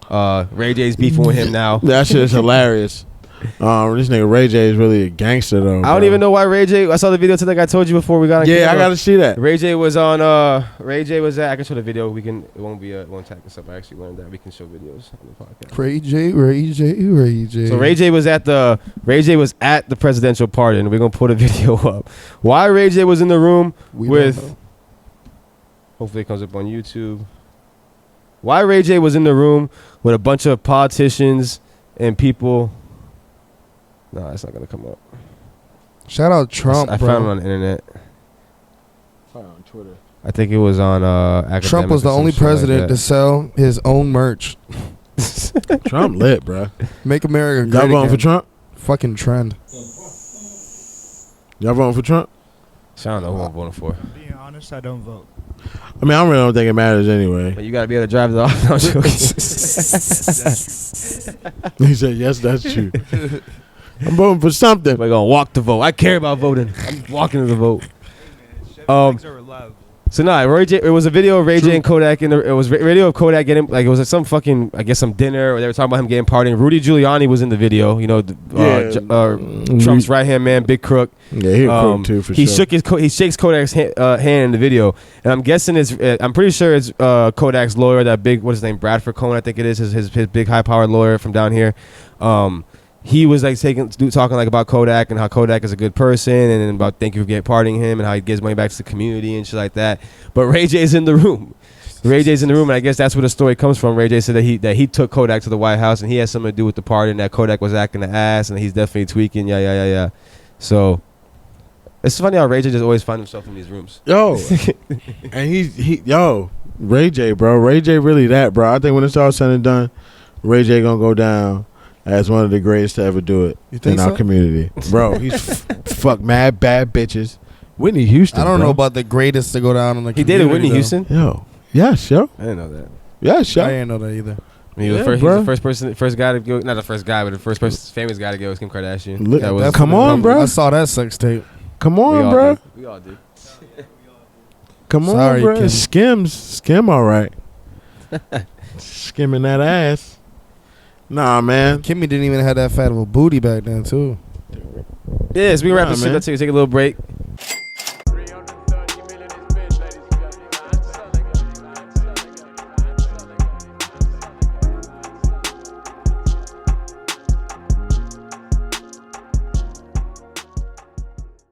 Ray J's beefing with him now. That shit is hilarious. This nigga Ray J is really a gangster though. I don't even know why Ray J. I saw the video today. Like I told you before we got on. Yeah, I gotta see that. Ray J was on. Ray J was at. I can show the video. We can. It won't be. It won't tag us up. I actually learned that we can show videos on the podcast. Ray J. So Ray J was at the presidential pardon. We're gonna put a video up. Why Ray J was in the room with. Hopefully it comes up on YouTube. Why Ray J was in the room with a bunch of politicians and people. No, that's not gonna come up. Shout out Trump, I found it on the internet. Found it on Twitter. I think it was on Trump was the only president to sell his own merch. Trump lit, bro. Make America great Y'all voting again. for Trump? Fucking trend. Y'all voting for Trump? So I don't know who I'm voting for. Being honest, I don't vote. I mean, I really don't think it matters anyway. But you gotta be able to drive the office. He said, yes, that's true. I'm voting for something. We're gonna walk to vote. I care about voting. I'm walking to the vote. Things are reliable. So Ray J. It was a video of Ray J and Kodak. It was a video of Kodak getting like it was at some fucking some dinner, or they were talking about him getting partying. Rudy Giuliani was in the video. You know, Trump's right hand man, Big Crook. Yeah, he a crook too for sure. He shakes Kodak's hand in the video, and I'm guessing I'm pretty sure it's Kodak's lawyer, that big what's his name, Bradford Cohen, I think it is, his big high powered lawyer from down here. He was like talking like about Kodak and how Kodak is a good person, and about thank you for partying him and how he gives money back to the community and shit like that. But Ray J's in the room. And I guess that's where the story comes from. Ray J said that he took Kodak to the White House and he had something to do with the party, and that Kodak was acting the ass and he's definitely tweaking. Yeah. So it's funny how Ray J just always finds himself in these rooms. Yo, and Ray J, bro. Ray J really that, bro. I think when it's all said and done, Ray J gonna go down as one of the greatest to ever do it in our community. Bro, he's fuck mad bad bitches. Whitney Houston, I don't know about the greatest to go down in the community. He dated Whitney Houston? Yo. Yes, yo. I didn't know that. Yes, yo. I didn't know that either. He was the first guy to go, not the first guy, but the first famous guy to go was Kim Kardashian. Come on, bro. I saw that sex tape. Come on, bro. We all did. Come on, bro. Skim all right. Skimming that ass. Nah, man. Kimmy didn't even have that fat of a booty back then, too. Yes, we wrap this shit up. Take a little break.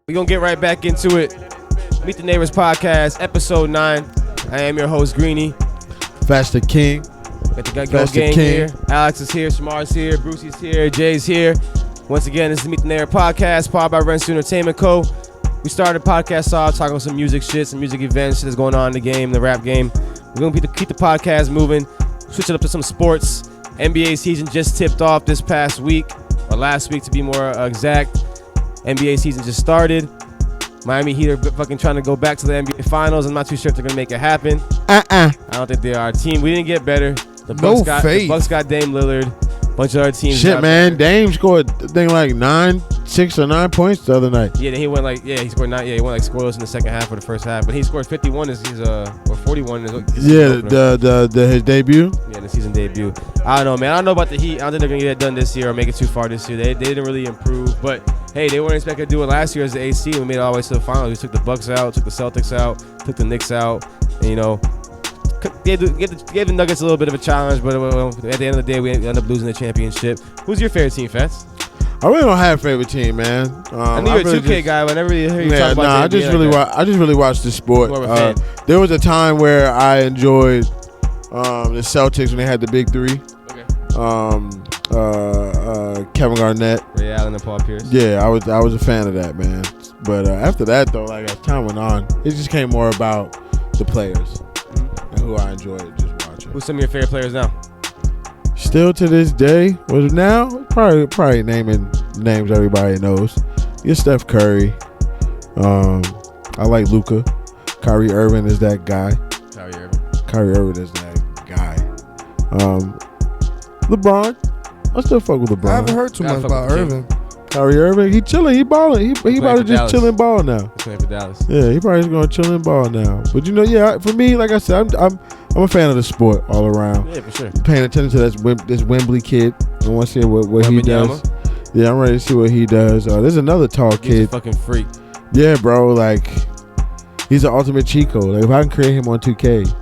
We're going to get right back into it. Meet the Neighbors Podcast, Episode 9. I am your host, Greeny. Faster King. Got the Go Gang here. Alex is here. Shamar's here. Brucey's here. Jay's here. Once again, this is Meet the Neighbor Podcast, powered by Rent Student Entertainment Co. We started the podcast off talking about some music shit, some music events, shit that's going on in the game, the rap game. We're going to keep the podcast moving, switch it up to some sports. NBA season just tipped off this past week, or last week to be more exact. NBA season just started. Miami Heat are fucking trying to go back to the NBA Finals. I'm not too sure if they're going to make it happen. I don't think they are a team. We didn't get better. The Bucks got Dame Lillard. Bunch of other teams. Shit, man. Dame scored, I think, like 6 or 9 points the other night. Yeah, he scored 9. Yeah, he went like scoreless in the second half or the first half. But he scored 51 or 41 his debut. Yeah, the season debut. I don't know, man. I don't know about the Heat. I don't think they're going to get it done this year or make it too far this year. They didn't really improve. But, hey, they weren't expected to do it last year as the AC. We made it all the way to the finals. We took the Bucks out, took the Celtics out, took the Knicks out. And, you know, gave the Nuggets a little bit of a challenge, but at the end of the day, we ended up losing the championship. Who's your favorite team, Fats? I really don't have a favorite team, man. I know you're a 2K guy, but I never really hear you talk about I just really watch the sport. There was a time where I enjoyed the Celtics when they had the big three. Okay. Kevin Garnett, Ray Allen, and Paul Pierce. Yeah, I was a fan of that, man. But after that, though, like as time went on, it just came more about the players. And who I enjoyed just watching. Who's some of your favorite players now? Still to this day, probably naming names everybody knows. You're Steph Curry. I like Luka. Kyrie Irving is that guy. Kyrie Irving is that guy. LeBron. I still fuck with LeBron. I haven't heard too much about Irving. Kyrie Irving, he chilling, he balling. He about to just chill and ball now. He's playing for Dallas. Yeah, he probably just gonna chill and ball now. But you know, yeah, for me, like I said, I'm a fan of the sport all around. Yeah, for sure. Paying attention to this Wembley kid. I want to see what he does. Yeah, I'm ready to see what he does. There's another tall kid. He's a fucking freak. Yeah, bro. Like, he's an ultimate Chico. Like, if I can create him on 2K,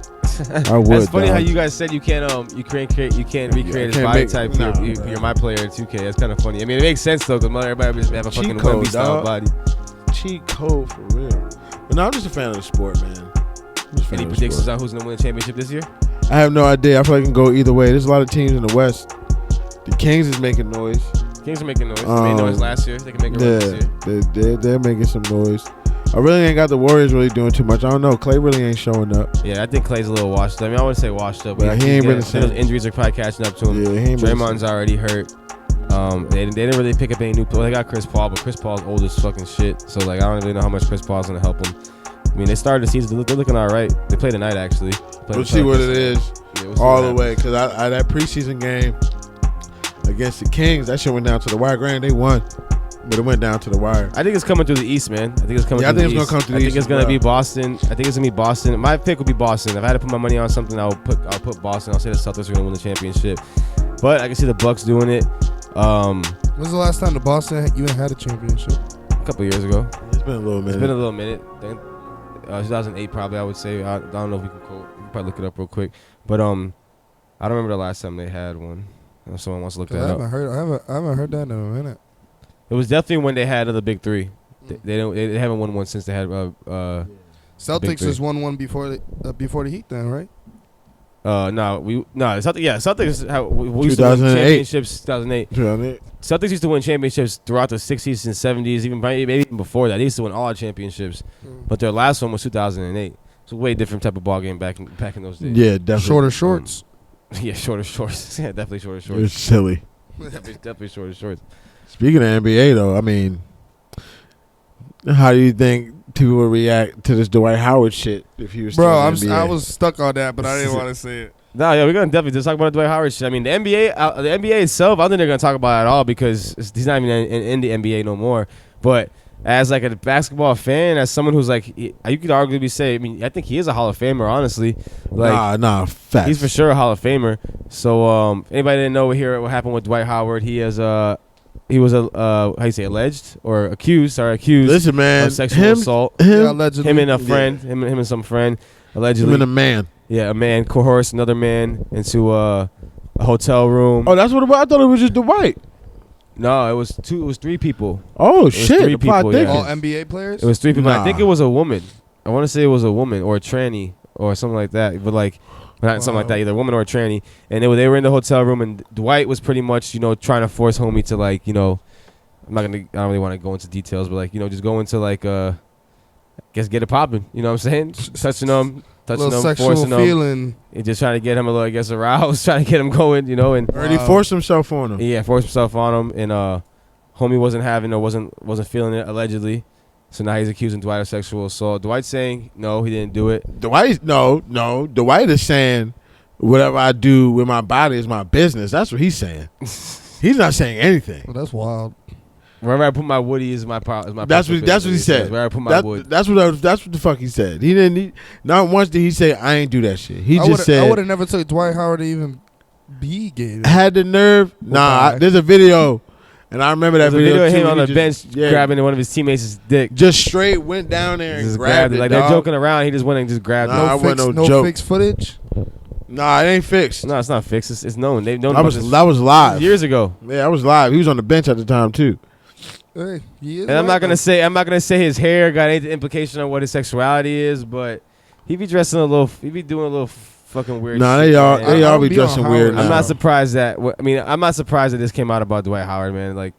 I would. That's funny how you guys said you can't recreate his body type. You're my player at 2K. That's kind of funny. I mean, it makes sense though, because everybody just have a fucking Wembley style body. Cheat code for real. But no, I'm just a fan of the sport, man. Any predictions on who's gonna win the championship this year? I have no idea. I feel like it can go either way. There's a lot of teams in the West. The Kings is making noise. Kings are making noise. They made noise last year. They can make a run this year. They're making some noise. I really ain't got the Warriors really doing too much. I don't know. Clay really ain't showing up. Yeah, I think Clay's a little washed up. I mean, I wouldn't say washed up, but yeah, he ain't really. Those injuries are probably catching up to him. Yeah, Draymond's already hurt. They didn't really pick up any new players. They got Chris Paul, but Chris Paul's old as fucking shit. So like, I don't really know how much Chris Paul's gonna help him. I mean, they started the season. They're looking all right. They play tonight, actually. We'll see what it is all the way. Because I that preseason game against the Kings, that shit went down to the wire. Granted, they won. but it went down to the wire. I think it's coming through the East, man. I think it's coming. Yeah, I through think the it's gonna East. come through the I East think it's as gonna well. be Boston. I think it's gonna be Boston. My pick would be Boston. If I had to put my money on something, I'll put Boston. I'll say the Celtics are gonna win the championship. But I can see the Bucks doing it. When's the last time the Boston even had a championship? A couple years ago. It's been a little minute. It's been a little minute. 2008 probably, I would say. I don't know if we can quote. We can probably look it up real quick. But I don't remember the last time they had one. If someone wants to look that up. I haven't heard that in a minute. It was definitely when they had the big three. They haven't won one since they had Celtics just won one before the Heat then, right? Celtics we used to win championships 2008. Celtics used to win championships throughout the 60s and 70s, maybe even before that. They used to win all our championships, but their last one was 2008. It's a way different type of ball game back in those days. Yeah, definitely. Shorter shorts. Shorter shorts. Yeah, definitely shorter shorts. It's silly. definitely shorter shorts. Speaking of NBA, though, I mean, how do you think people would react to this Dwight Howard shit if he was still in the NBA? I was stuck on that, but I didn't want to say it. No, yeah, we're gonna definitely just talk about the Dwight Howard shit. I mean, the NBA itself, I don't think they're gonna talk about it at all because he's not even in the NBA no more. But as like a basketball fan, as someone who's like, you could arguably say, I mean, I think he is a Hall of Famer, honestly. Like, facts. He's for sure a Hall of Famer. So, anybody didn't know what happened with Dwight Howard? He was alleged or accused. Listen, man, of sexual assault. Allegedly. Him and a friend, him and some friend, allegedly. Him and a man. Yeah, a man coerced another man into a hotel room. Oh, that's what it was? I thought it was just Dwight. No, it was two. It was three people. Oh shit! Three people. Yeah. All NBA players. It was three people. Nah. I think it was a woman. I want to say it was a woman or a tranny or something like that. But like, not something like that. Either a woman or a tranny. And they were in the hotel room, and Dwight was pretty much trying to force homie to like I don't really want to go into details, but like just go into like get it popping. You know what I'm saying? Touching them, forcing feeling. And just trying to get him a little, I guess, aroused, trying to get him going, and already forced himself on him. Yeah, forced himself on him, and homie wasn't having or wasn't feeling it allegedly. So now he's accusing Dwight of sexual assault. Dwight's saying no, he didn't do it. Dwight is saying whatever I do with my body is my business. That's what he's saying. He's not saying anything. Well, that's wild. Wherever I put my woody is my That's what he said. Where I put my wood. That's what the fuck he said. He didn't. Not once did he say I ain't do that shit. He just said I would have never took Dwight Howard to even be gay. Had the nerve. There's a video, and I remember that video. There's a video of him on the bench grabbing one of his teammates' dick. Just straight went down there and grabbed it. Like they're joking around. He just went and just grabbed it. No fixed footage. Nah, it ain't fixed. No, it's not fixed. It's known. They've known. That was live years ago. Yeah, I was live. He was on the bench at the time too. Hey, and I'm not gonna say his hair got any implication on what his sexuality is, but he be dressing he be doing a little fucking weird. Nah, shit, they all be dressing weird. I'm not surprised that. I'm not surprised that this came out about Dwight Howard, man. Like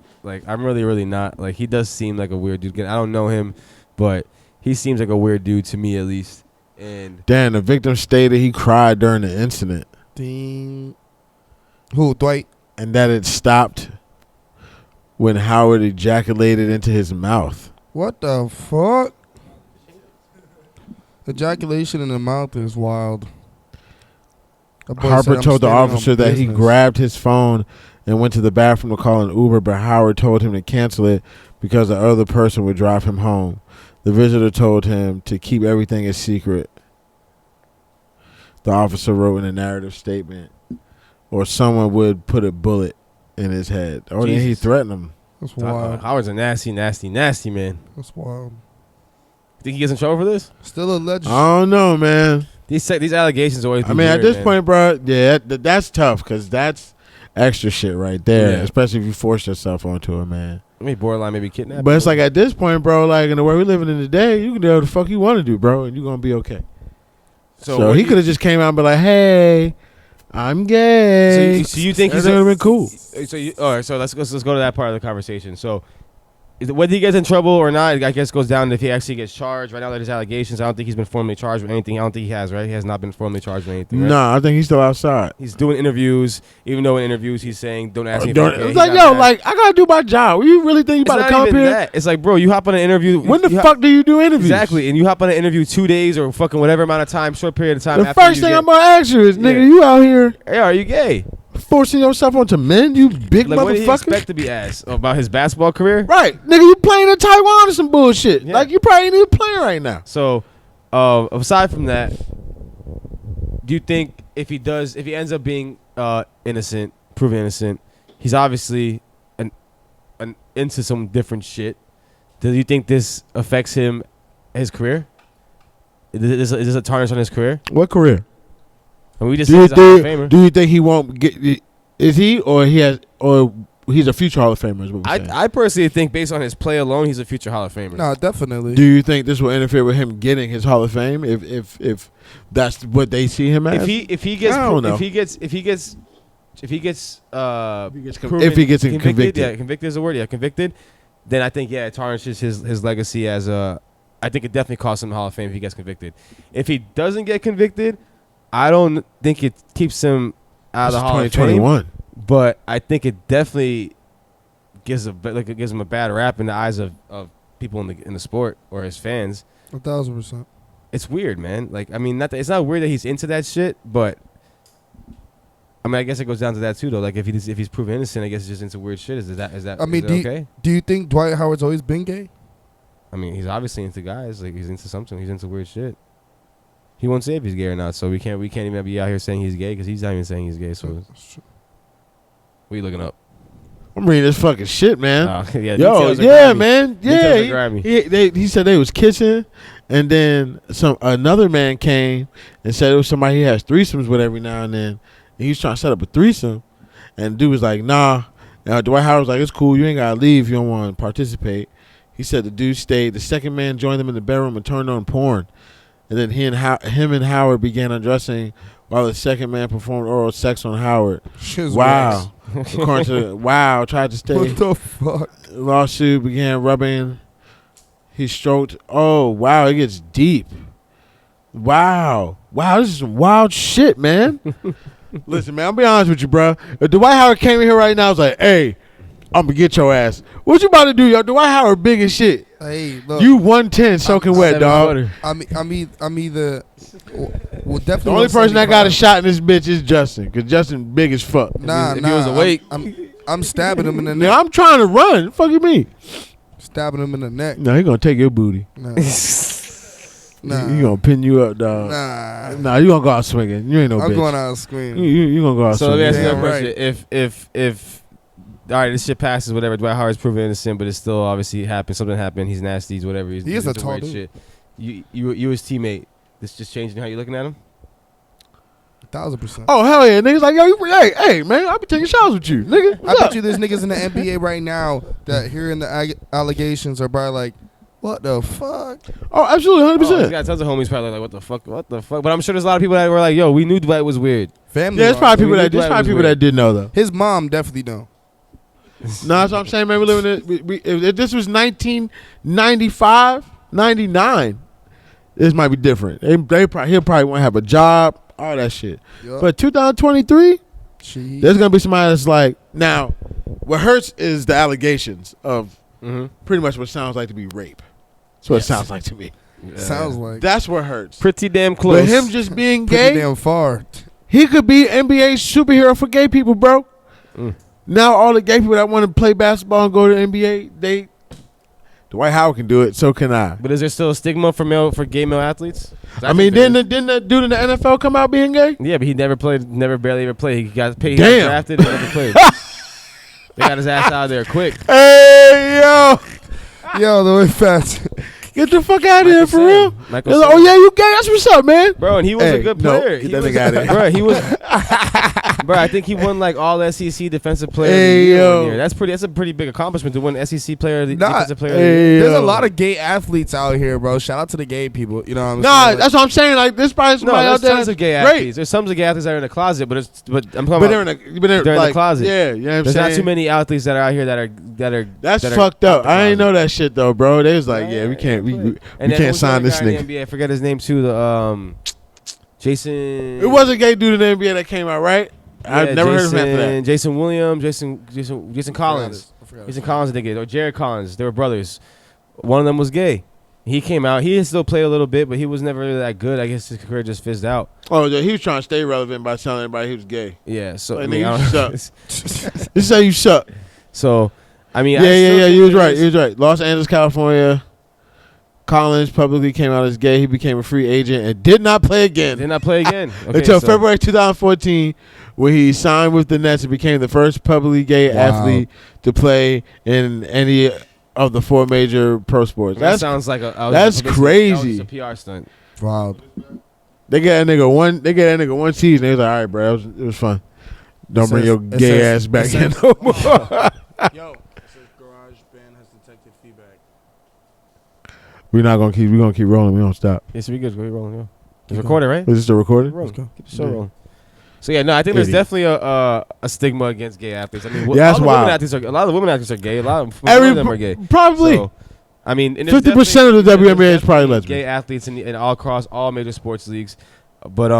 I'm really, really not. Like he does seem like a weird dude. I don't know him, but he seems like a weird dude to me, at least. And damn, the victim stated he cried during the incident. Ding. Who, Dwight? And that it stopped when Howard ejaculated into his mouth. What the fuck? Ejaculation in the mouth is wild. Harper told the officer that he grabbed his phone and went to the bathroom to call an Uber, but Howard told him to cancel it because the other person would drive him home. The visitor told him to keep everything a secret. The officer wrote in a narrative statement, or someone would put a bullet in his head. Or then he threatened him. That's wild. Howard's a nasty, nasty, nasty man. That's wild. Think he gets in trouble for this? Still alleged. I don't know, man. These allegations always. At this point, bro, yeah, that's tough because that's extra shit right there. Especially if you force yourself onto it, man. I mean, borderline maybe kidnapping. But it's like at this point, bro, like in the way we're living in today, you can do whatever the fuck you want to do, bro, and you're gonna be okay. So he could have just came out and be like, "Hey, I'm gay." So you think he's would have been cool? All right. So let's go to that part of the conversation. So whether he gets in trouble or not, I guess goes down to if he actually gets charged. Right now, there's allegations. I don't think he's been formally charged with anything. I don't think he has. Right? He has not been formally charged with anything. Right? No, I think he's still outside. He's doing interviews, even though in interviews he's saying, "Don't ask me." It's like, yo, like I gotta do my job. You really think you about to come up here? That. It's like, bro, you hop on an interview. When the fuck do you do interviews? Exactly, and you hop on an interview 2 days or fucking whatever amount of time, short period of time. The first thing I'm gonna ask you is, nigga, you out here? Hey, are you gay? forcing yourself onto men, you big Like, motherfucker. what did he expect to be asked about his basketball career? Right, nigga, you playing in Taiwan or some bullshit. Yeah. Like you probably ain't even playing right now. So, aside from that, do you think if he ends up being innocent, proven innocent, he's obviously an into some different shit. Do you think this affects his career? Is this a tarnish on his career? What career? And we just said he's a Hall of Famer. Do you think he won't get? Is he or he's a future Hall of Famer? Is what we're saying. I personally think, based on his play alone, he's a future Hall of Famer. No, definitely. Do you think this will interfere with him getting his Hall of Fame if that's what they see him as? If he gets convicted, yeah, convicted is a word, yeah, convicted, then I think it tarnishes his legacy as a. I think it definitely costs him the Hall of Fame if he gets convicted. If he doesn't get convicted, I don't think it keeps him out of the Hall of Fame. But I think it definitely gives him a bad rap in the eyes of people in the sport or his fans. 1,000%. It's weird, man. Like, I mean, it's not weird that he's into that shit, but I mean, I guess it goes down to that too, though. Like, if he's proven innocent, I guess it's just into weird shit. Is that? I mean, okay? Do you think Dwight Howard's always been gay? I mean, he's obviously into guys. Like, he's into something. He's into weird shit. He won't say if he's gay or not. So we can't even be out here saying he's gay because he's not even saying he's gay. So what are you looking up? I'm reading this fucking shit, man. Man. Yeah, he said they was kissing, and then another man came and said it was somebody he has threesomes with every now and then. And he was trying to set up a threesome, and the dude was like, nah. Now Dwight Howard was like, it's cool. You ain't gotta leave if you don't want to participate. He said the dude stayed. The second man joined them in the bedroom and turned on porn. And then him and Howard began undressing while the second man performed oral sex on Howard. Wow. According to tried to stay. What the fuck? Lawsuit began rubbing. He stroked. Oh, wow. It gets deep. Wow. This is some wild shit, man. Listen, man, I'll be honest with you, bro. If Dwight Howard came in here right now, I was like, hey, I'm going to get your ass. What you about to do, yo? Dwight Howard big as shit. Hey, look. You 110 soaking wet, dog. I'm either. Well, definitely. The only person that got a shot in this bitch is Justin, because Justin big as fuck. Nah, if he was awake. I'm stabbing him in the neck. Now I'm trying to run. Fuck you mean? Stabbing him in the neck. No, he gonna take your booty. Nah. He gonna pin you up, dog. Nah, you gonna go out swinging. You ain't no bitch. I'm going out swinging. You gonna go out so swinging. let me ask you a question. If all right, this shit passes, whatever. Dwight Howard's proven innocent, but it still obviously happened. Something happened. He's nasty. He's whatever. He is a tall dude. Shit. You his teammate. This just changing how you looking at him? 1,000%. Oh hell yeah, niggas like yo, hey man, I be taking shots with you, nigga. I bet you there's niggas in the NBA right now that hearing the allegations are probably like, what the fuck? Oh, absolutely, 100%. He's got tons of homies probably like, what the fuck? But I'm sure there's a lot of people that were like, yo, we knew Dwight was weird. Family. Yeah, there's probably people that did know though. His mom definitely know. No, that's what I'm saying, man. We living if this was 1995, 99, this might be different. He'll probably want to have a job, all that shit. Yep. But 2023, there's gonna be somebody that's like, now, what hurts is the allegations of pretty much what sounds like to be rape. That's what it sounds like to me. Sounds like that's what hurts. Pretty damn close. But him just being gay, pretty damn far. He could be NBA superhero for gay people, bro. Now all the gay people that want to play basketball and go to the NBA, Dwight Howard can do it, so can I. But is there still a stigma for gay male athletes? I mean, didn't the dude in the NFL come out being gay? Yeah, but he barely ever played. He got paid. Damn. He got drafted and never played. They got his ass out of there quick. Hey yo, the way fast. Get the fuck out of here for real. Like, oh yeah, you gay? That's what's up, man. Bro, and he was a good player. Get that nigga out of here. Bro, he was. Bro, I think he won like all SEC defensive player of the year. That's a pretty big accomplishment to win SEC player defensive player of the year. There's a lot of gay athletes out here, bro. Shout out to the gay people. You know what I'm saying? Nah, that's what I'm saying. Like this probably somebody out there. There's tons of gay athletes. There's some gay athletes that are in the closet, but I'm talking they're in the closet. Yeah, you know what I'm saying? There's not too many athletes that are out here that are. That's fucked up. I ain't know that shit though, bro. They was like, yeah, we can't sign this nigga. NBA, I forget his name too. The Jason. It was a gay dude in the NBA that came out, right? Yeah, I've never heard of him after that. Jason Williams, Jason Collins. Jason Collins, I think it, or Jared Collins. They were brothers. One of them was gay. He came out. He still played a little bit, but he was never really that good. I guess his career just fizzed out. Oh, yeah, he was trying to stay relevant by telling everybody he was gay. Yeah, so Like, I mean, you suck. This is how you suck. So, I mean, yeah. You was right. You was right. Los Angeles, California. Collins publicly came out as gay. He became a free agent and did not play again. Okay, until February 2014, where he signed with the Nets and became the first publicly gay athlete to play in any of the 4 major pro sports. That sounds like that's crazy. That was a PR stunt. Wow. They get that nigga one season. They was like, all right, bro, it was fun. Don't bring your gay ass back in no more. Yo, it says GarageBand has detected feedback. We're gonna keep rolling. We don't stop. Yes, we good. Go rolling. Yeah. It's recorded, right? Is this the recording? Let's go. Keep the show rolling. So yeah, no, I think there's definitely a stigma against gay athletes. I mean, that's wild. A lot of the women athletes are gay. A lot of them are gay. Probably. So, I mean, 50% of the WNBA is probably lesbian. Gay athletes in all across all major sports leagues, but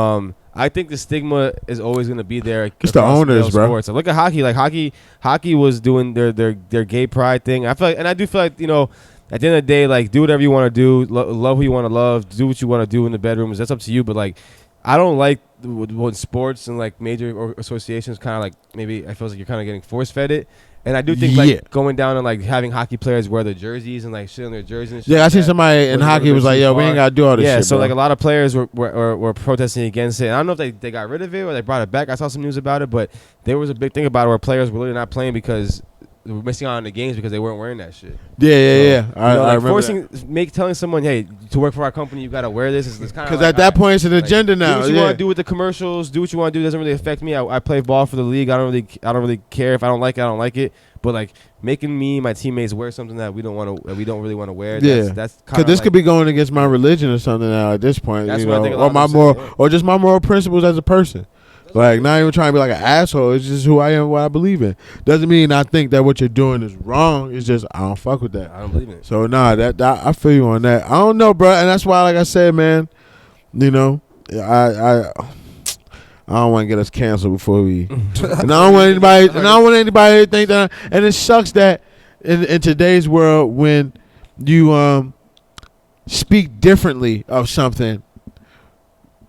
I think the stigma is always going to be there. It's the owners, bro. Sports. So look at hockey. Like hockey was doing their gay pride thing. I feel like, and I do feel like, you know, at the end of the day, like, do whatever you want to do, love who you want to love, do what you want to do in the bedrooms. That's up to you. But like, I don't like when sports and like major associations kind of like, maybe I feel like you're kind of getting force fed it. And I do think like going down and like having hockey players wear their jerseys and like shit on their jerseys and shit. Yeah, I seen somebody in hockey was like, yo, we ain't got to do all this shit. Yeah, so bro. like a lot of players were protesting against it. And I don't know if they got rid of it or they brought it back. I saw some news about it, but there was a big thing about it where players were literally not playing because they were missing out on the games because they weren't wearing that shit. Yeah. I remember telling someone, hey, to work for our company, you got to wear this. It's kind of because at that point it's an agenda now. Do what you want to do with the commercials. Do what you want to do. It doesn't really affect me. I play ball for the league. I don't really care if I don't like it. I don't like it. But like making me and my teammates wear something that we don't really want to wear. That's because this could be going against my religion or something now at this point. That's you what know, I think. Or my moral, or just my moral principles as a person. Like, not even trying to be like an asshole. It's just who I am, what I believe in. Doesn't mean I think that what you're doing is wrong. It's just I don't fuck with that. I don't believe in it. So that I feel you on that. I don't know, bro, and that's why, like I said, man, you know, I don't want to get us canceled before we. And I don't want anybody. And I don't want anybody to think that. And it sucks that in today's world, when you speak differently of something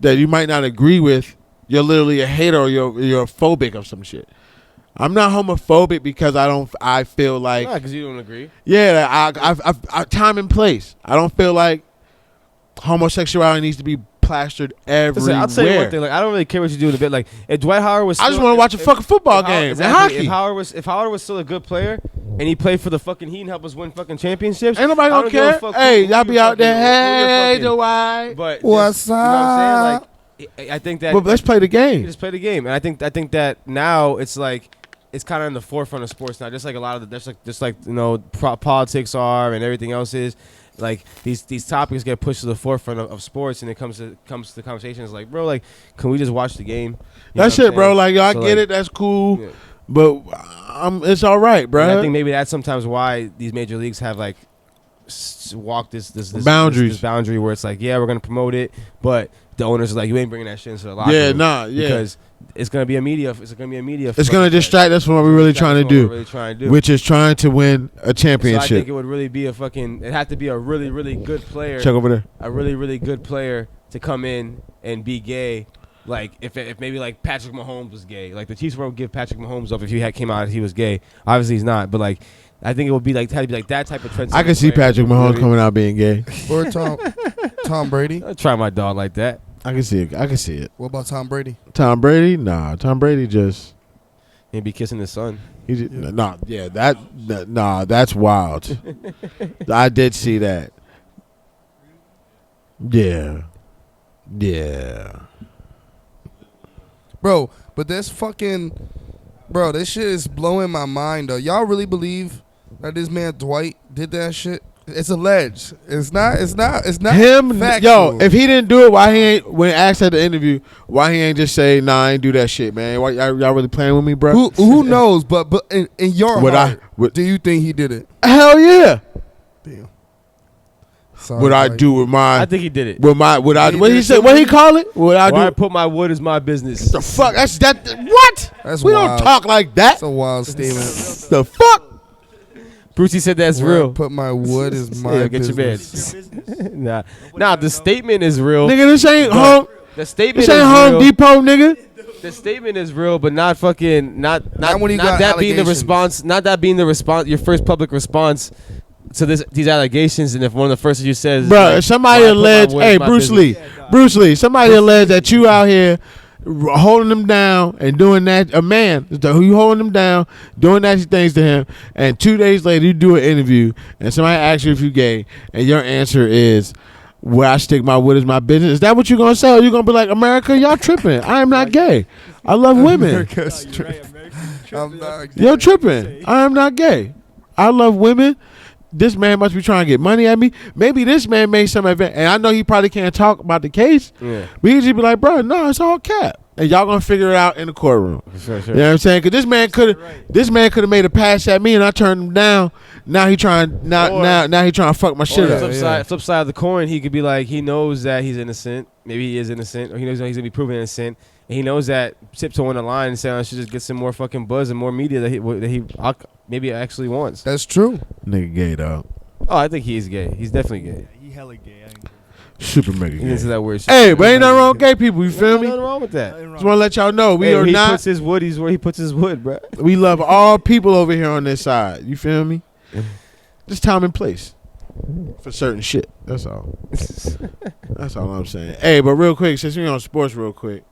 that you might not agree with, you're literally a hater or you're phobic of some shit. I'm not homophobic because I feel like. Not because you don't agree. Yeah, I time and place. I don't feel like homosexuality needs to be plastered everywhere. Listen, I'll tell you one thing. Like, I don't really care what you do in a bit. Like, if Dwight Howard was, I just want to watch a fucking football game and hockey. If Howard was still a good player and he played for the fucking Heat and helped us win fucking championships, ain't nobody gonna care. Hey, y'all be out there. Hey, Dwight. But what's up? You know what I'm saying? Like, I think that. Well, let's play the game. Just play the game, and I think that now it's like it's kind of in the forefront of sports now. Just like a lot of just like you know politics are and everything else is. Like these topics get pushed to the forefront of sports, and it comes to conversations like, bro, like, can we just watch the game? That's it, bro. Like, I get it. That's cool, yeah. But it's all right, bro. And I think maybe that's sometimes why these major leagues have like walked this boundaries. This boundary where it's like, yeah, we're gonna promote it, but the owners are like, you ain't bringing that shit into the locker room. Because it's gonna be a media. It's gonna distract us from what we're really trying to do, which is trying to win a championship. So I think it would really be it had to be a really, really good player. Check over there. A really, really good player to come in and be gay. Like if maybe like Patrick Mahomes was gay, like the Chiefs would give Patrick Mahomes up if he came out as he was gay. Obviously he's not, but like I think it would be like had to be like that type of trend. I can see Patrick Mahomes coming out being gay. Or Tom Brady. I'll try my dog like that. I can see it. What about Tom Brady? Tom Brady? Nah. Tom Brady just he'd be kissing his son. That's wild. I did see that. Yeah. Bro, but this shit is blowing my mind though. Y'all really believe that this man Dwight did that shit? It's alleged. It's not him. Factual. Yo, if he didn't do it, why he ain't? When asked at the interview, why he ain't just say, "Nah, I ain't do that shit, man"? Why y'all really playing with me, bro? Who knows? But in your heart, do you think he did it? Hell yeah. Damn. Sorry, what I do with my? I think he did it. With my, what I? What he said? What he call it? What I do? I put my wood is my business. The fuck? That's that. What? That's we wild. Don't talk like that. That's a wild statement. The fuck? Brucey said that's Where I real. put my wood is my Get your business. bed. Nah, the statement is real. Nigga, this ain't home. The statement This ain't is Home real. Depot, nigga. The statement is real, but not fucking not when you got that being the allegations. response. Not that being the response. Your first public response to these allegations, and if one of the first thing you says, Bro, like, if somebody why I put my alleged, wood hey, in my Bruce business. Lee, Bruce Lee, somebody alleged that you out here holding them down and doing that. A man, who you holding them down, doing nasty things to him, and 2 days later you do an interview, and somebody asks you if you gay, and your answer is, where I stick my wood is my business. Is that what you're gonna say? Or you gonna be like, America, y'all tripping? I am not gay. I love women. America's tripping. I'm not gay. You're tripping. I am not gay. I love women. This man must be trying to get money at me. Maybe this man made some event, and I know he probably can't talk about the case. Yeah. But he just be like, bro, no, it's all cap, and y'all gonna figure it out in the courtroom. Sure. You know what I'm saying? Because this man could have made a pass at me, and I turned him down. Now he trying now he trying to fuck my shit Or up. flip side of the coin, he could be like, he knows that he's innocent. Maybe he is innocent, or he knows that he's gonna be proven innocent, and he knows that tiptoeing the line and saying I should just get some more fucking buzz and more media that he maybe actually wants. That's true. Nigga gay, dog. Oh, I think he's gay. He's definitely gay. He hella gay. I ain't gonna- Super mega He gay. into that weird shit. Hey, but ain't nothing wrong with gay people. You feel me? Nothing wrong with that. Nothing wrong Just want to let y'all know we Hey, are where he not. puts his wood. He's where he puts his wood, bro. We love all people over here on this side. You feel me? Just time and place for certain shit. That's all. That's all I'm saying. Hey, but real quick, since we're on sports, real quick.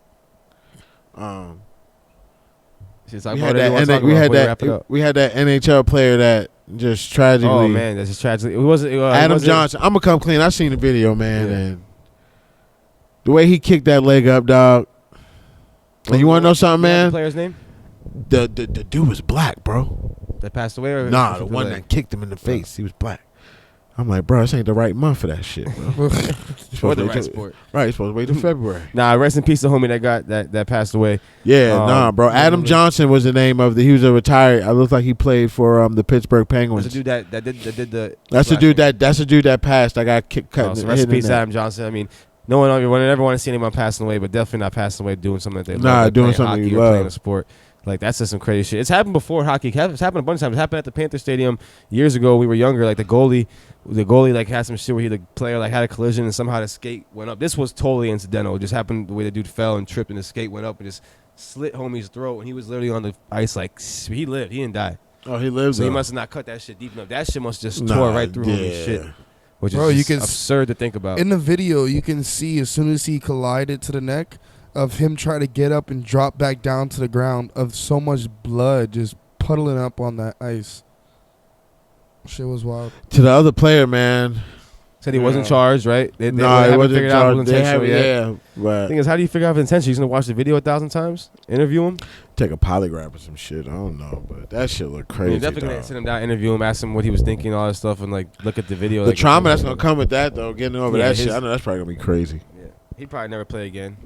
We had that NHL player that just tragically. Oh man, that's just tragically. It wasn't Adam Johnson. I'm gonna come clean. I seen the video, man, and the way he kicked that leg up, dog. And you want to know something, The man? player's name The dude was black, bro. that passed away, or Nah, the one that kicked him in the face, he was black. I'm like, bro, this ain't the right month for that shit, bro. for the right sport. Right, you're supposed to wait till February. Nah, rest in peace, the homie that got that passed away. Yeah, nah, bro. Adam Johnson was the name of he was a retired. I looked like he played for the Pittsburgh Penguins. That's the dude that did the. That's the dude that passed. I got cut. So rest in peace, Adam Johnson. I mean, no one would ever want to see anyone passing away, but definitely not passing away doing something that they love. Nah, like doing playing something hockey you or playing love. a sport. Like, that's just some crazy shit. It's happened before hockey. It's happened a bunch of times. It happened at the Panther Stadium years ago. We were younger. Like, the goalie like had some shit where the player like had a collision and somehow the skate went up. This was totally incidental. It just happened the way the dude fell and tripped and the skate went up and just slit homie's throat, and he was literally on the ice like he lived. He didn't die. Oh, he lives. So he must have not cut that shit deep enough. That shit must just tore right through homie's shit. Which Bro, is you just can absurd to think about. In the video, you can see as soon as he collided to the neck of him trying to get up and drop back down to the ground of so much blood just puddling up on that ice. Shit was wild. To the other player, man. Said he wasn't charged, right? No, he wasn't charged. The thing is, how do you figure out if it's intentional? He's gonna watch the video 1,000 times, interview him, take a polygraph or some shit. I don't know, but that shit look crazy. Definitely gonna sit him down, interview him, ask him what he was thinking, all that stuff, and like look at the video. The like, trauma that's gonna come with that, though, getting over that shit. his- I know that's probably gonna be crazy. Yeah, he'd probably never play again.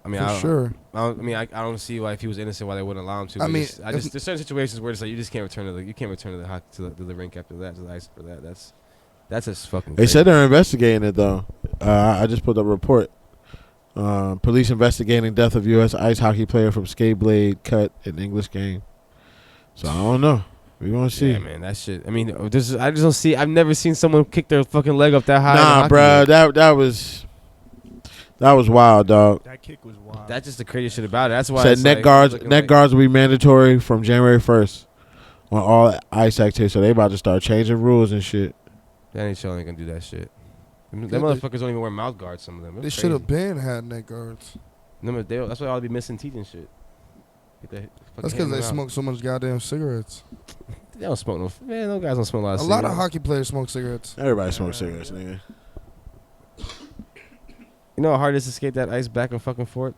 I mean, For sure. I don't see why if he was innocent why they wouldn't allow him to. I mean, there's certain situations where it's like you just can't return to the rink after that, to the ice for that. That's just fucking. They crazy. said they're investigating it though. I just put up a report. Police investigating death of U.S. ice hockey player from skate blade cut in English game. So I don't know. We gonna see. Yeah, man, that shit. I mean, I just don't see. I've never seen someone kick their fucking leg up that high. Nah, bro, that was wild, dog. That kick was wild. That's just the crazy shit about it. That's why Said it's neck like, guards looking neck like- guards will be mandatory from January 1st on all ice activities. So they about to start changing rules and shit. The NHL ain't gonna do that shit. Them Yeah, motherfuckers don't even wear mouth guards. Some of them. They should have been had neck guards. That's why I'll be missing teeth and shit. That's because they smoke so much goddamn cigarettes. They don't smoke no. Man, those guys don't smoke a lot of A cigarettes. lot of hockey players smoke cigarettes. Everybody smokes cigarettes, nigga. You know how hard it is to skate that ice back and fucking forth?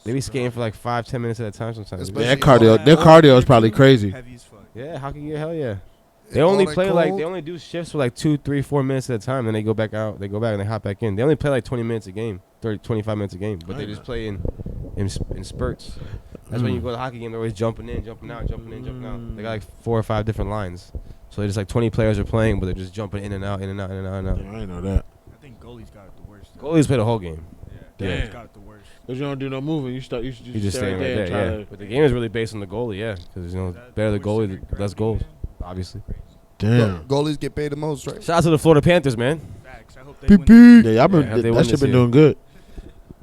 They be skating for like 5-10 minutes at a time sometimes. Especially Their cardio is probably crazy. Heavy as fuck. Yeah, hockey gear, hell yeah. They All only that play cold. they only do shifts for like 2, 3, 4 minutes at a time. Then they go back out. They go back and they hop back in. They only play like 20 minutes a game, 30, 25 minutes a game. But they just play in spurts. That's when you go to the hockey game. They're always jumping in, jumping out, jumping in, jumping out. They got like 4 or 5 different lines. So they just like 20 players are playing, but they're just jumping in and out, in and out, in and out, in and out. Yeah, I didn't know that. I think goalies got it the worst. Goalies play the whole game. Yeah, Damn. goalies got it the worst. Cause you don't do no moving. You just You just stay staying right there, and try yeah. But the game is really based on the goalie, yeah. Because, you know, That better the worst goalie, second less goals. gravity, obviously. Damn. Goalies get paid the most, right? Shout out to the Florida Panthers, man. Facts. I hope they win. Yeah, that shit been doing good.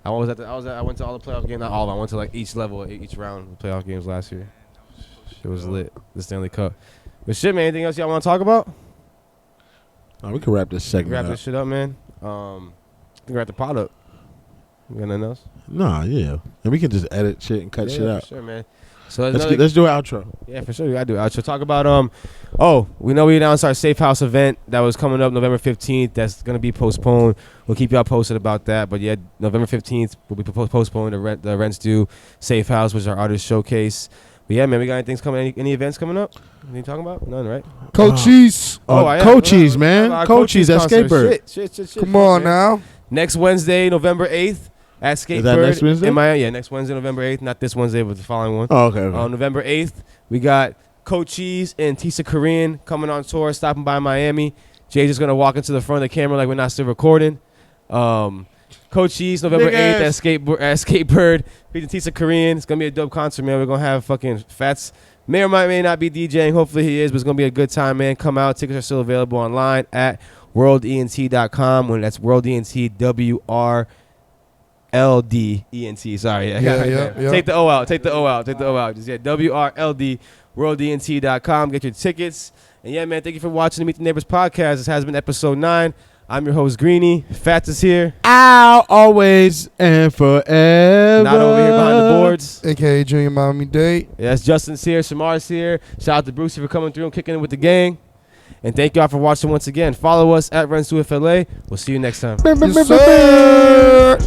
I went to all the playoff games. Not all. I went to like each level, each round of playoff games last year. It was lit. The Stanley Cup. But shit, man. Anything else y'all want to talk about? We can wrap this segment Wrap up. this shit up, man. I think we're at the pot up. You got nothing else? Nah, yeah. And we can just edit shit and cut shit out. For sure, man. So let's do an outro. Yeah, for sure. We gotta do it. So talk about we know we announced our Safe House event that was coming up November 15th. That's gonna be postponed. We'll keep y'all posted about that. But yeah, November 15th will be postponed. The Rents Due Safe House, which is our artist showcase. But yeah, man, we got anything coming? Any events coming up? Anything talking about? None, right? Coaches. Coaches, man. Coaches at Skatebird. Shit. Come on now. Next Wednesday, November 8th. At Skatebird. Is that next Wednesday? Yeah, next Wednesday, November 8th. Not this Wednesday, but the following one. Oh, okay. On November 8th, we got Coach Cheese and Tisa Korean coming on tour, stopping by Miami. Jay's just going to walk into the front of the camera like we're not still recording. Coach Cheese, November 8th at Skatebird. Featuring Tisa Korean. It's going to be a dope concert, man. We're going to have fucking Fats. May or may not be DJing. Hopefully he is, but it's going to be a good time, man. Come out. Tickets are still available online at worldent.com. When that's worldent, WRLDENT. Sorry. Yeah. Take the O out. Just WRLD, worldent.com. Get your tickets. And yeah, man, thank you for watching the Meet the Neighbors podcast. This has been episode 9. I'm your host, Greeny. Fats is here. Ow, always and forever. Not over here behind the boards. AKA Junior Miami Date. Yeah, Justin's here. Shamar's here. Shout out to Brucey for coming through and kicking it with the gang. And thank y'all for watching once again. Follow us at RunsToItLA. We'll see you next time. Yes, sir.